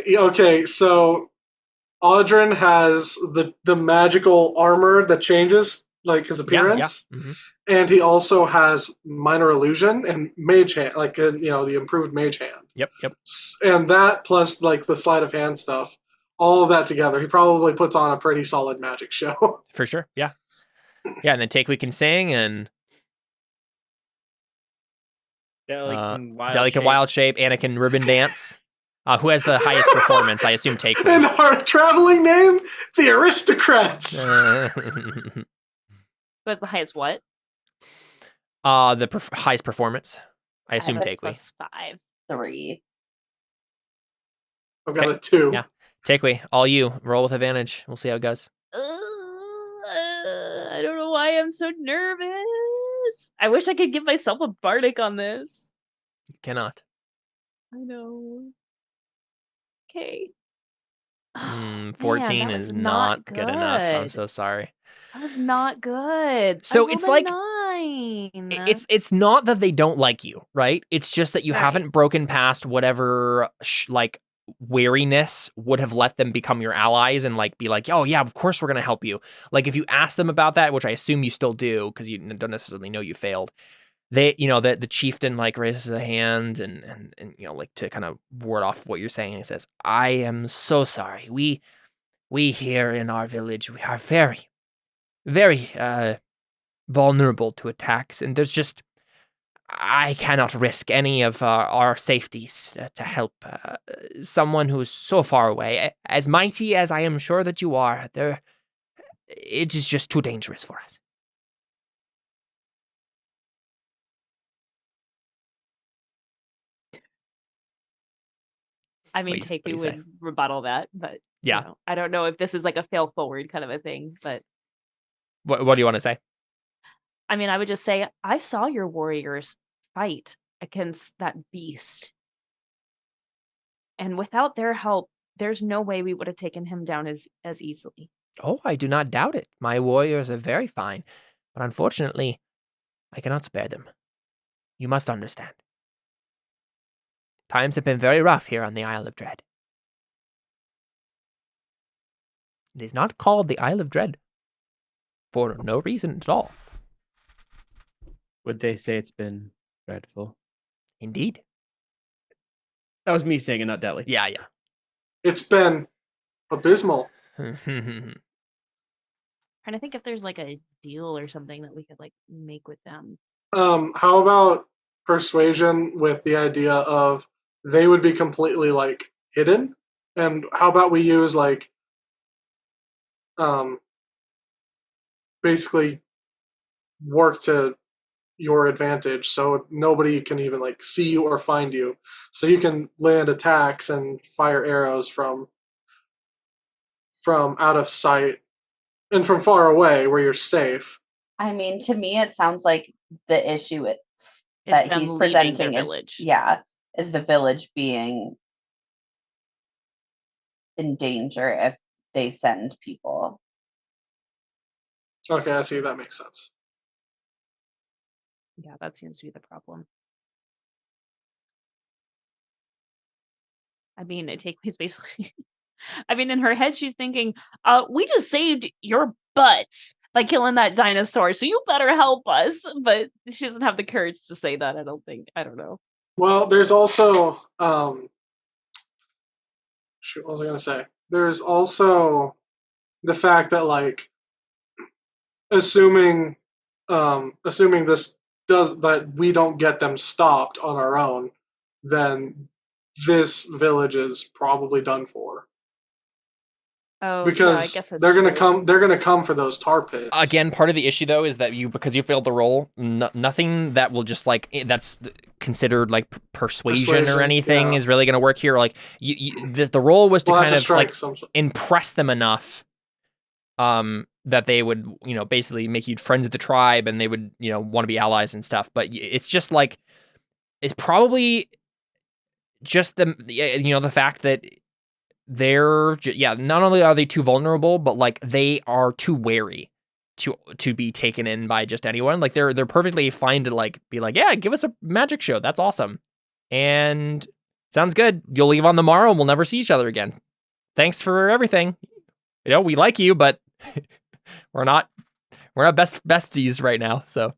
Okay, so Audrin has the magical armor that changes like his appearance, and he also has minor illusion and mage hand, like the improved mage hand. Yep. And that plus like the sleight of hand stuff, all of that together, he probably puts on a pretty solid magic show. For sure, yeah. And then Take We can sing, and Deli can wild shape. Anna can ribbon dance. Who has the highest performance? I assume Take We. And our traveling name, the Aristocrats. Who has the highest what? The highest performance. I assume Take We. +5. 3. I've got a 2. Yeah. Take We, all you. Roll with advantage. We'll see how it goes. I don't know why I'm so nervous. I wish I could give myself a bardic on this. You cannot. I know. Okay. 14 Man, is not good enough. I'm so sorry. That was not good. So it's like 9. it's not that they don't like you, right? It's just that you haven't broken past whatever like wariness would have let them become your allies and like be like, oh yeah, of course we're gonna help you. Like if you ask them about that, which I assume you still do because you don't necessarily know you failed. They, the chieftain like raises a hand and like to kind of ward off what you're saying. He says, "I am so sorry. We here in our village, we are very, very vulnerable to attacks, and I cannot risk any of our safeties to help someone who is so far away. As mighty as I am sure that you are, it is just too dangerous for us." I mean, Take Me would rebuttal that, but yeah, I don't know if this is like a fail forward kind of a thing. But what do you want to say? I mean, I would just say I saw your warriors fight against that beast, and without their help, there's no way we would have taken him down as easily. Oh, I do not doubt it. My warriors are very fine, but unfortunately, I cannot spare them. You must understand. Times have been very rough here on the Isle of Dread. It is not called the Isle of Dread for no reason at all. Would they say it's been dreadful? Indeed. That was me saying it, not Deli. Yeah. It's been abysmal. Trying to think if there's like a deal or something that we could like make with them. How about persuasion with the idea of they would be completely like hidden, and how about we use like basically work to your advantage so nobody can even like see you or find you, so you can land attacks and fire arrows from out of sight and from far away where you're safe. I mean, to me it sounds like the issue that he's presenting is the village being in danger if they send people. Okay, I see. That makes sense. Yeah, that seems to be the problem. I mean, Take Me's basically I mean, in her head she's thinking, we just saved your butts by killing that dinosaur, so you better help us. But she doesn't have the courage to say that, I don't think. I don't know. Well, there's also what was I gonna say? There's also the fact that like assuming this we don't get them stopped on our own, then this village is probably done for. Oh, Because yeah, I guess that's they're gonna true. come. They're gonna come for those tar pits Again, part of the issue though is that because you failed the roll, nothing that will just like that's considered like persuasion or anything is really going to work here. Like the roll was to kind of like impress them enough, that they would basically make you friends with the tribe and they would want to be allies and stuff. But it's just like it's probably just the fact that they're not only are they too vulnerable, but like they are too wary to be taken in by just anyone. Like they're perfectly fine to like be like, yeah, give us a magic show, that's awesome, and sounds good, you'll leave on the morrow and we'll never see each other again, thanks for everything, we like you, but we're not besties right now. So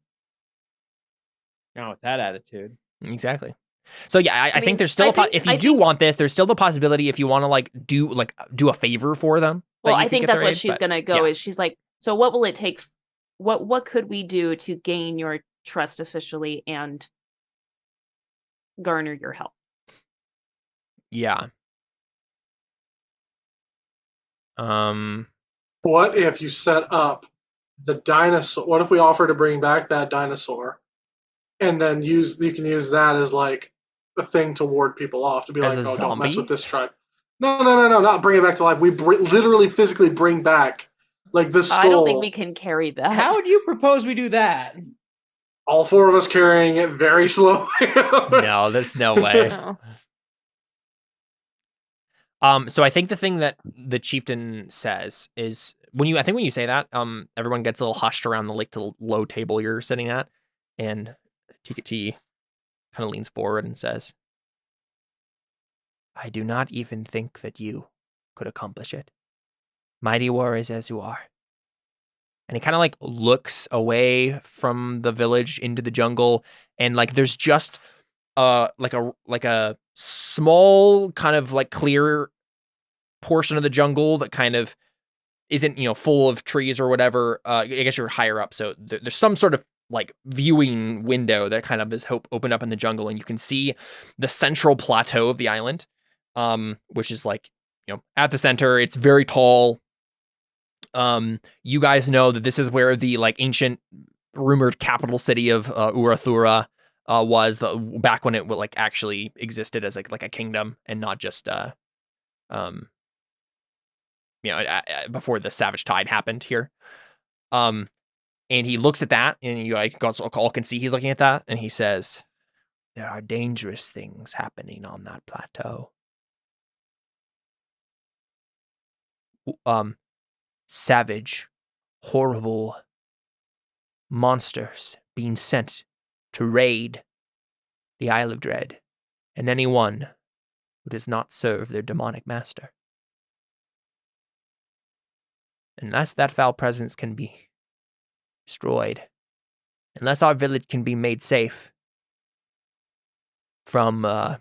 not with that attitude. Exactly. So yeah, I think there's still if you do want this, there's still the possibility if you want to like do a favor for them. Well, I think that's what she's gonna go. Is she's like, so what will it take? What could we do to gain your trust officially and garner your help? Yeah. What if you set up the dinosaur? What if we offer to bring back that dinosaur, and then you can use that as like a thing to ward people off, to be like, oh, don't mess with this tribe. No, not bring it back to life. We literally physically bring back like the skull. I don't think we can carry that. How would you propose we do that? All four of us carrying it very slowly. No, there's no way. No. So I think the thing that the chieftain says is when you say that, everyone gets a little hushed around the low table you're sitting at, and TKT kind of leans forward and says, I do not even think that you could accomplish it, mighty warriors as you are. And he kind of like looks away from the village into the jungle, and like there's just like a small kind of like clear portion of the jungle that kind of isn't full of trees or whatever. I guess you're higher up, so there's some sort of like viewing window that kind of is opened up in the jungle, and you can see the central plateau of the island, which is like at the center. It's very tall. You guys know that this is where the like ancient rumored capital city of Urathura was back when it like actually existed as like a kingdom and not just before the Savage Tide happened here. And he looks at that, and you like all can see he's looking at that, and he says, there are dangerous things happening on that plateau. Savage, horrible monsters being sent to raid the Isle of Dread, and anyone who does not serve their demonic master. Unless that foul presence can be destroyed, unless our village can be made safe from I'm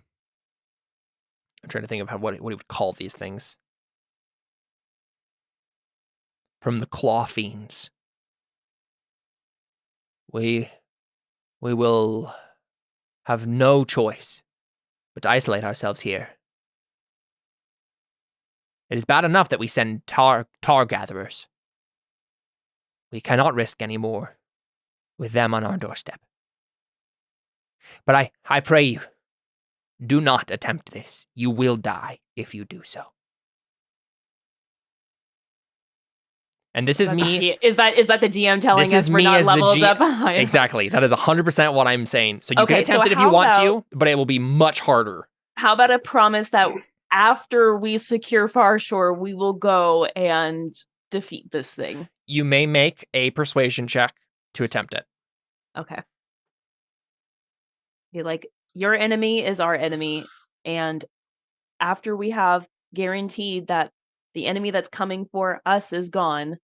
trying to think of what he would call these things, from the claw fiends, we will have no choice but to isolate ourselves here. It is bad enough that we send tar gatherers. We cannot risk any more with them on our doorstep. But I pray you, do not attempt this. You will die if you do so. And this is me. Is that the DM telling us we're not leveled up? Exactly. That is 100% what I'm saying. So you can attempt it if you want to, but it will be much harder. How about a promise that after we secure Farshore, we will go and defeat this thing? You may make a persuasion check to attempt it. Okay. Be like, your enemy is our enemy, and after we have guaranteed that the enemy that's coming for us is gone,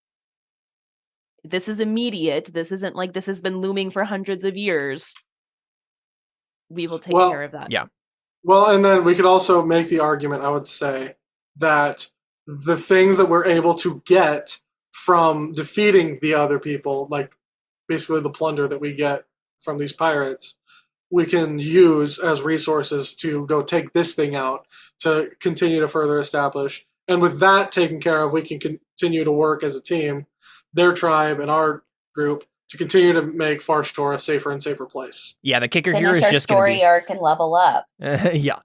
this is immediate. This isn't like this has been looming for hundreds of years. We will take care of that. Yeah. Well, and then we could also make the argument, I would say, that the things that we're able to get from defeating the other people, like basically the plunder that we get from these pirates, we can use as resources to go take this thing out to continue to further establish. And with that taken care of, we can continue to work as a team, their tribe and our group, to continue to make Farshtor a safer and safer place. Yeah, the kicker Finish here is our just going to story be arc and level up. yeah.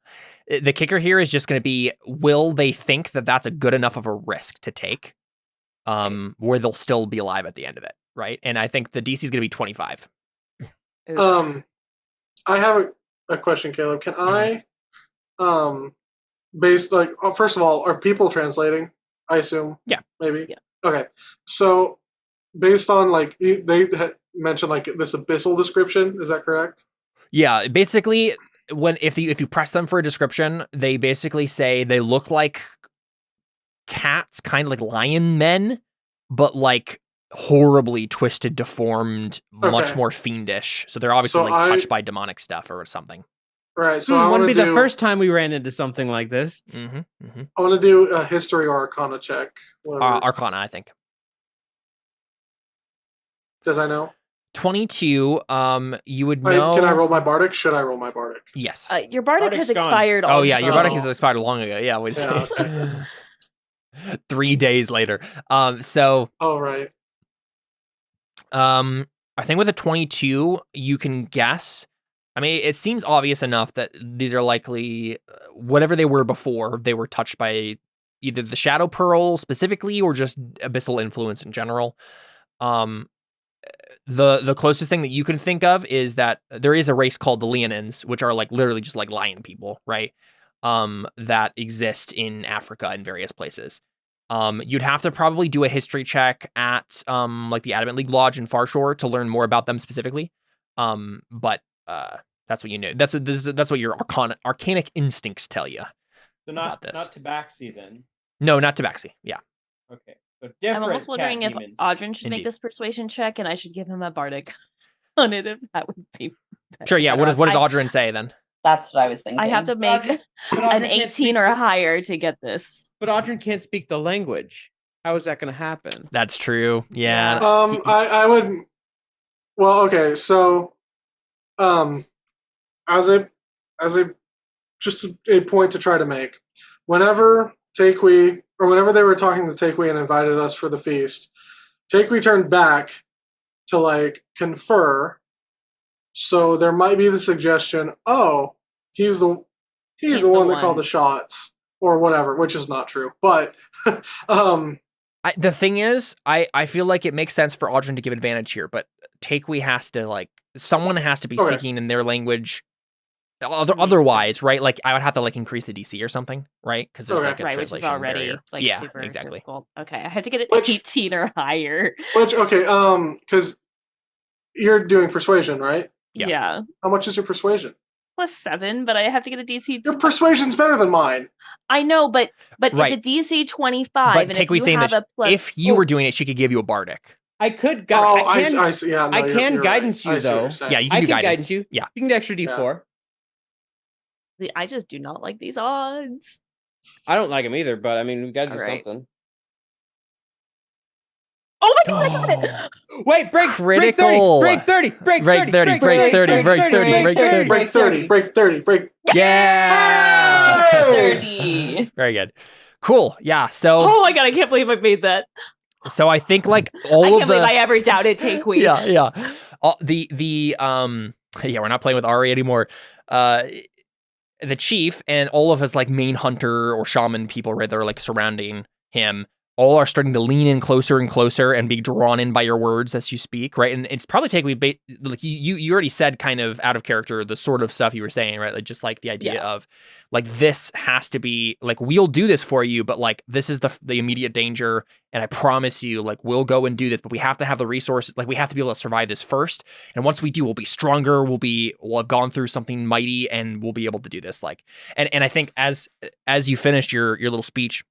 The kicker here is just going to be, will they think that that's a good enough of a risk to take, where they'll still be alive at the end of it, right? And I think the DC is going to be 25. I have a question, Caleb. Can I, based like, first of all, are people translating? I assume. Yeah. Maybe. Yeah. Okay. So, based on like they mentioned like this abyssal description, is that correct? Yeah, basically, if you press them for a description, they basically say they look like cats, kind of like lion men, but like horribly twisted, deformed, much Okay. more fiendish. So they're obviously So like touched by demonic stuff or something. Right. So I want wouldn't to be do the first time we ran into something like this. Mm-hmm, mm-hmm. I want to do a history or arcana check. Whatever. Arcana, I think. Does I know? 22. You would know. Can I roll my bardic? Should I roll my bardic? Yes. Your bardic Bardic's has gone. expired. Oh yeah, your bardic Oh. has expired long ago. Yeah, wait a Yeah, second. 3 days later. So Oh, right. I think with a 22, you can guess. I mean, it seems obvious enough that these are likely whatever they were before. They were touched by either the Shadow Pearl specifically or just abyssal influence in general. The closest thing that you can think of is that there is a race called the Leonins, which are like literally just like lion people, right? That exist in Africa in various places. You'd have to probably do a history check at like the Adamant League Lodge in Farshore to learn more about them specifically. But that's what you know. That's what your arcanic instincts tell you. So About this. not Tabaxi then. No, not Tabaxi. Yeah. Okay. So I'm different almost wondering cat if demons. Audrin should Indeed. make this persuasion check, and I should give him a bardic on it. If that would be Sure. Yeah. better What does odds. Audrin say then? That's what I was thinking. I have to make But an Audrin can't 18 speak or higher to get this. But Audrin can't speak the language. How is that going to happen? That's true. Yeah. I would. Well, okay. So, as a just a point to try to make, whenever Takewee or whenever they were talking to Takewee and invited us for the feast, Takewee turned back to like confer. So there might be the suggestion, oh, he's the one that called the shots or whatever, which is not true. But The thing is, I feel like it makes sense for Audrin to give advantage here, but Takewee has to like someone has to be Okay. speaking in their language. Otherwise, right? Like I would have to like increase the DC or something, right? Because there's Okay. like a Right, which is translation already barrier. like yeah, super exactly. difficult. Okay, I have to get it Which- 18 or higher. because you're doing persuasion, right? Yeah. Yeah. How much is your persuasion? +7, but I have to get a DC. Your persuasion's better than mine. I know, but Right. it's a DC 25, But and if Takewee's you saying have that a plus, if you were doing it, she could give you a bardic. I could Oh, I can, I see. Yeah, no, I you're- can you're guidance right. you, I see what though. you're saying. Yeah, you I can do can guidance. you. Yeah. You can get extra D4. I just do not like these odds. I don't like them either, but I mean, we got to do Alright. something. Oh my god! I got it! Wait, break Critical. break 30, break 30, Break 30, break 30, break 30, break 30. Break 30, break 30, break. Yeah. 30. Very good. Cool. Yeah. So Oh my god! I can't believe I made that. I think like I all can't of believe I the ever doubted Takewee. yeah. Yeah, we're not playing with Ari anymore. The chief and all of his like main hunter or shaman people right that are like surrounding him all are starting to lean in closer and closer and be drawn in by your words as you speak, right? And it's probably like you already said kind of out of character the sort of stuff you were saying, right? Like just like the idea of like this has to be like we'll do this for you, but like this is the immediate danger, and I promise you like we'll go and do this, but we have to have the resources, like we have to be able to survive this first, and once we do, we'll be stronger, we'll have gone through something mighty, and we'll be able to do this. Like and I think as you finished your little speech,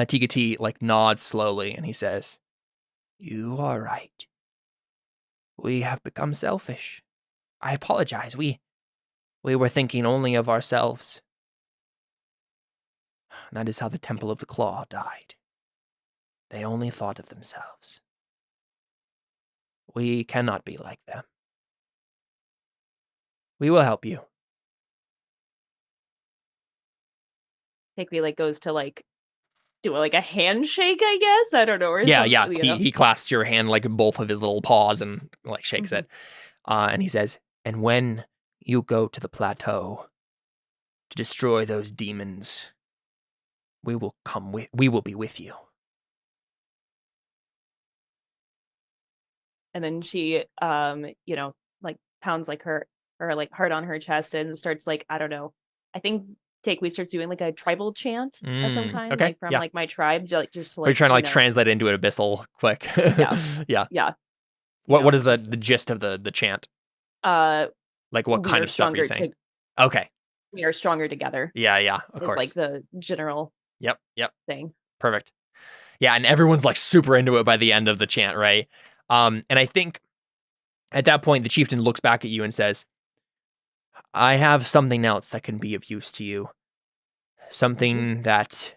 Tika T like nods slowly and he says, "You are right. We have become selfish. I apologize. We were thinking only of ourselves. That is how the Temple of the Claw died. They only thought of themselves. We cannot be like them. We will help you. Takwe like goes to like do like a handshake, I guess. I don't know. Or Yeah, something, yeah. you know? He clasps your hand like both of his little paws and like shakes it. And he says, "And when you go to the plateau to destroy those demons, we will be with you." And then she you know, like pounds like her like heart on her chest and starts like, I don't know. I think Takwe starts doing like a tribal chant of some kind, okay, like from yeah. like my tribe, just to Are you like trying to like know, translate it into an abyssal quick? Yeah. Yeah. yeah. What is the just, gist of the chant? Like what we kind are of stuff are you stronger saying? Okay. we are stronger together. Yeah, of Is course. like the general Yep. thing. Perfect. Yeah, and everyone's like super into it by the end of the chant, right? And I think at that point the chieftain looks back at you and says, "I have something else that can be of use to you. Something that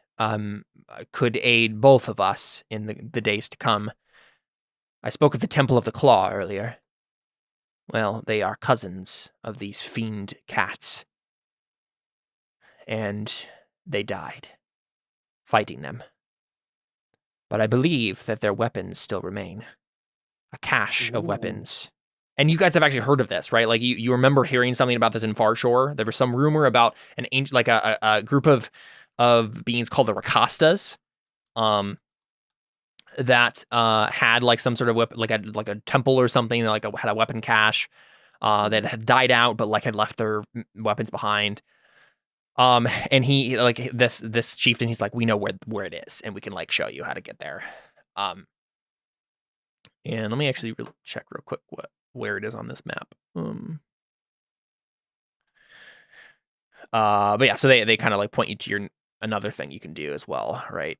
could aid both of us in the days to come. I spoke of the Temple of the Claw earlier. Well, they are cousins of these fiend cats. And they died fighting them. But I believe that their weapons still remain. A cache of weapons. And you guys have actually heard of this, right? Like you remember hearing something about this in Farshore. There was some rumor about an ancient, like a group of beings called the Rakastas, that had like some sort of weapon, like a temple or something, had a weapon cache, that had died out, but like had left their weapons behind. And he like this chieftain, he's like, we know where it is, and we can like show you how to get there. And let me actually check real quick where it is on this map. But yeah, so they kind of like point you to another thing you can do as well, right?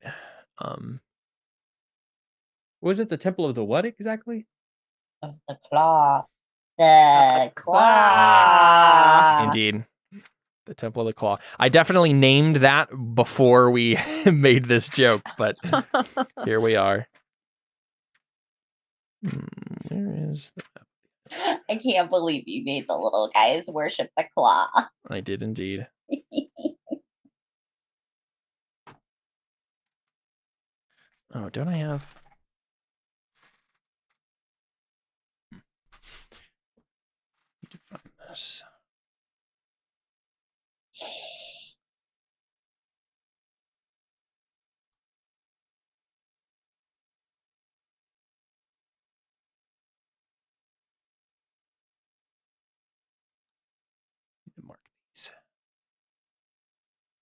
Was it the Temple of the what exactly? Of the claw. The claw. Indeed. The Temple of the Claw. I definitely named that before we made this joke, but here we are. Where is the map? I can't believe you made the little guys worship the claw. I did indeed. Oh, don't I have... Need to find this. Need to mark these.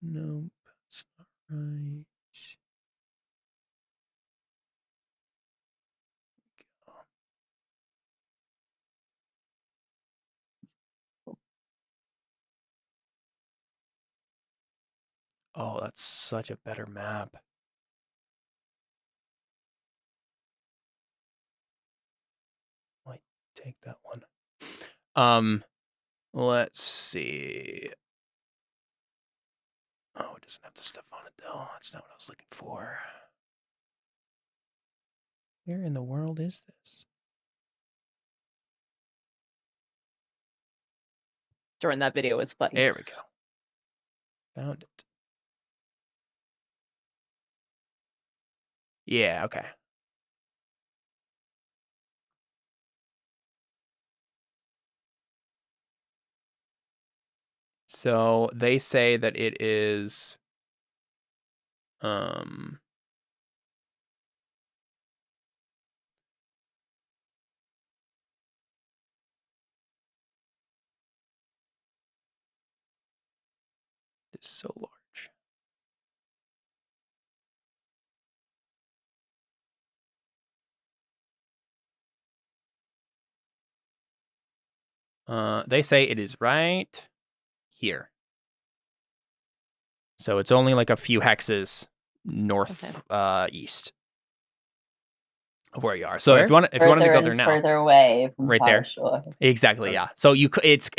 Nope, that's not right. Oh, that's such a better map. Might take that one. Let's see. Oh, it doesn't have the stuff on it though. That's not what I was looking for. Where in the world is this? During that video was funny. There we go. Found it. Yeah, okay. So they say that it is it's so large. They say it is right here. So it's only like a few hexes north east of where you are. So if you wanted to go there now, further away from right there. Shore. Exactly, yeah. So it's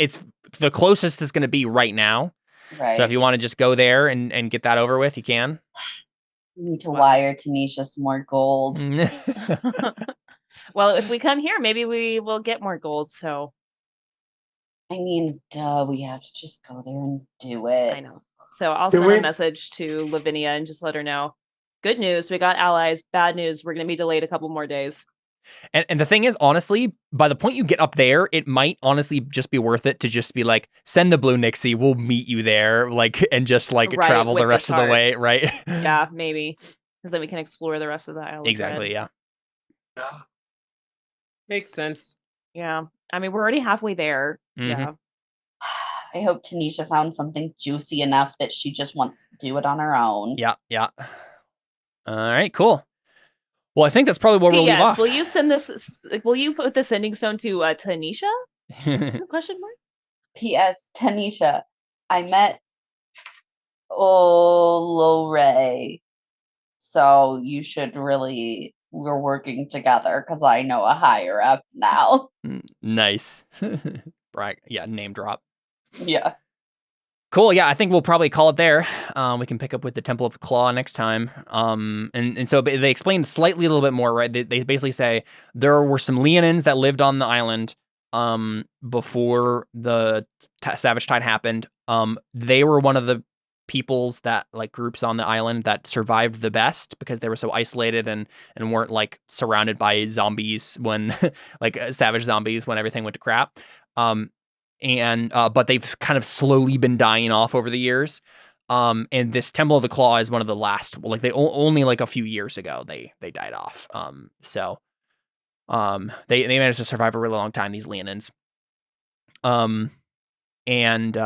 the closest is going to be right now. Right. So if you want to just go there and get that over with, you can. We need to wire Tanisha some more gold. Well, if we come here, maybe we will get more gold. So I mean, duh, we have to just go there and do it. I know. So I'll Can send we- a message to Lavinia and just let her know. Good news, we got allies. Bad news, we're going to be delayed a couple more days. And the thing is, honestly, by the point you get up there, it might honestly just be worth it to just be like, send the Blue Nixie, we'll meet you there, like, and just like Right, travel with the the rest of the cart. way, right? Yeah, maybe. Because then we can explore the rest of the Isle of Exactly, Dread. yeah. Yeah. Makes sense. Yeah. I mean, we're already halfway there. Mhm. Yeah. I hope Tanisha found something juicy enough that she just wants to do it on her own. Yeah, yeah. All right, cool. Well, I think that's probably where we'll leave P.S. off. Will you send this? Will you put the sending stone to Tanisha? Question mark. P.S. Tanisha, I met Olore, so you should really. We're working together because I know a higher up now. Nice. Right. Yeah, name drop. Yeah. Cool. Yeah, I think we'll probably call it there. We can pick up with the Temple of the Claw next time. And so they explain slightly a little bit more, right? They basically say there were some Leonins that lived on the island before the Savage Tide happened. They were one of the peoples that, like, groups on the island that survived the best because they were so isolated and weren't like surrounded by zombies when like savage zombies when everything went to crap. But they've kind of slowly been dying off over the years. And this Temple of the Claw is one of the last, like they only like a few years ago they died off. They managed to survive a really long time, these Leonins. And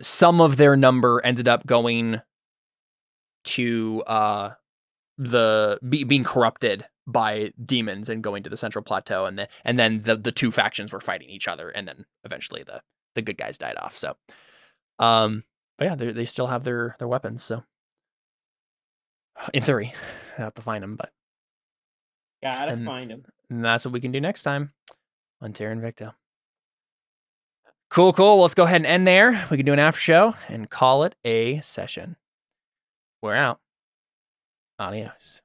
some of their number ended up going to being corrupted by demons and going to the Central Plateau, and then the two factions were fighting each other, and then eventually the good guys died off. So, but yeah, they still have their weapons. So, in theory, I have to find them, but Gotta And- find him. and that's what we can do next time on Terra Invicta. Cool. Well, let's go ahead and end there. We can do an after show and call it a session. We're out. Adios.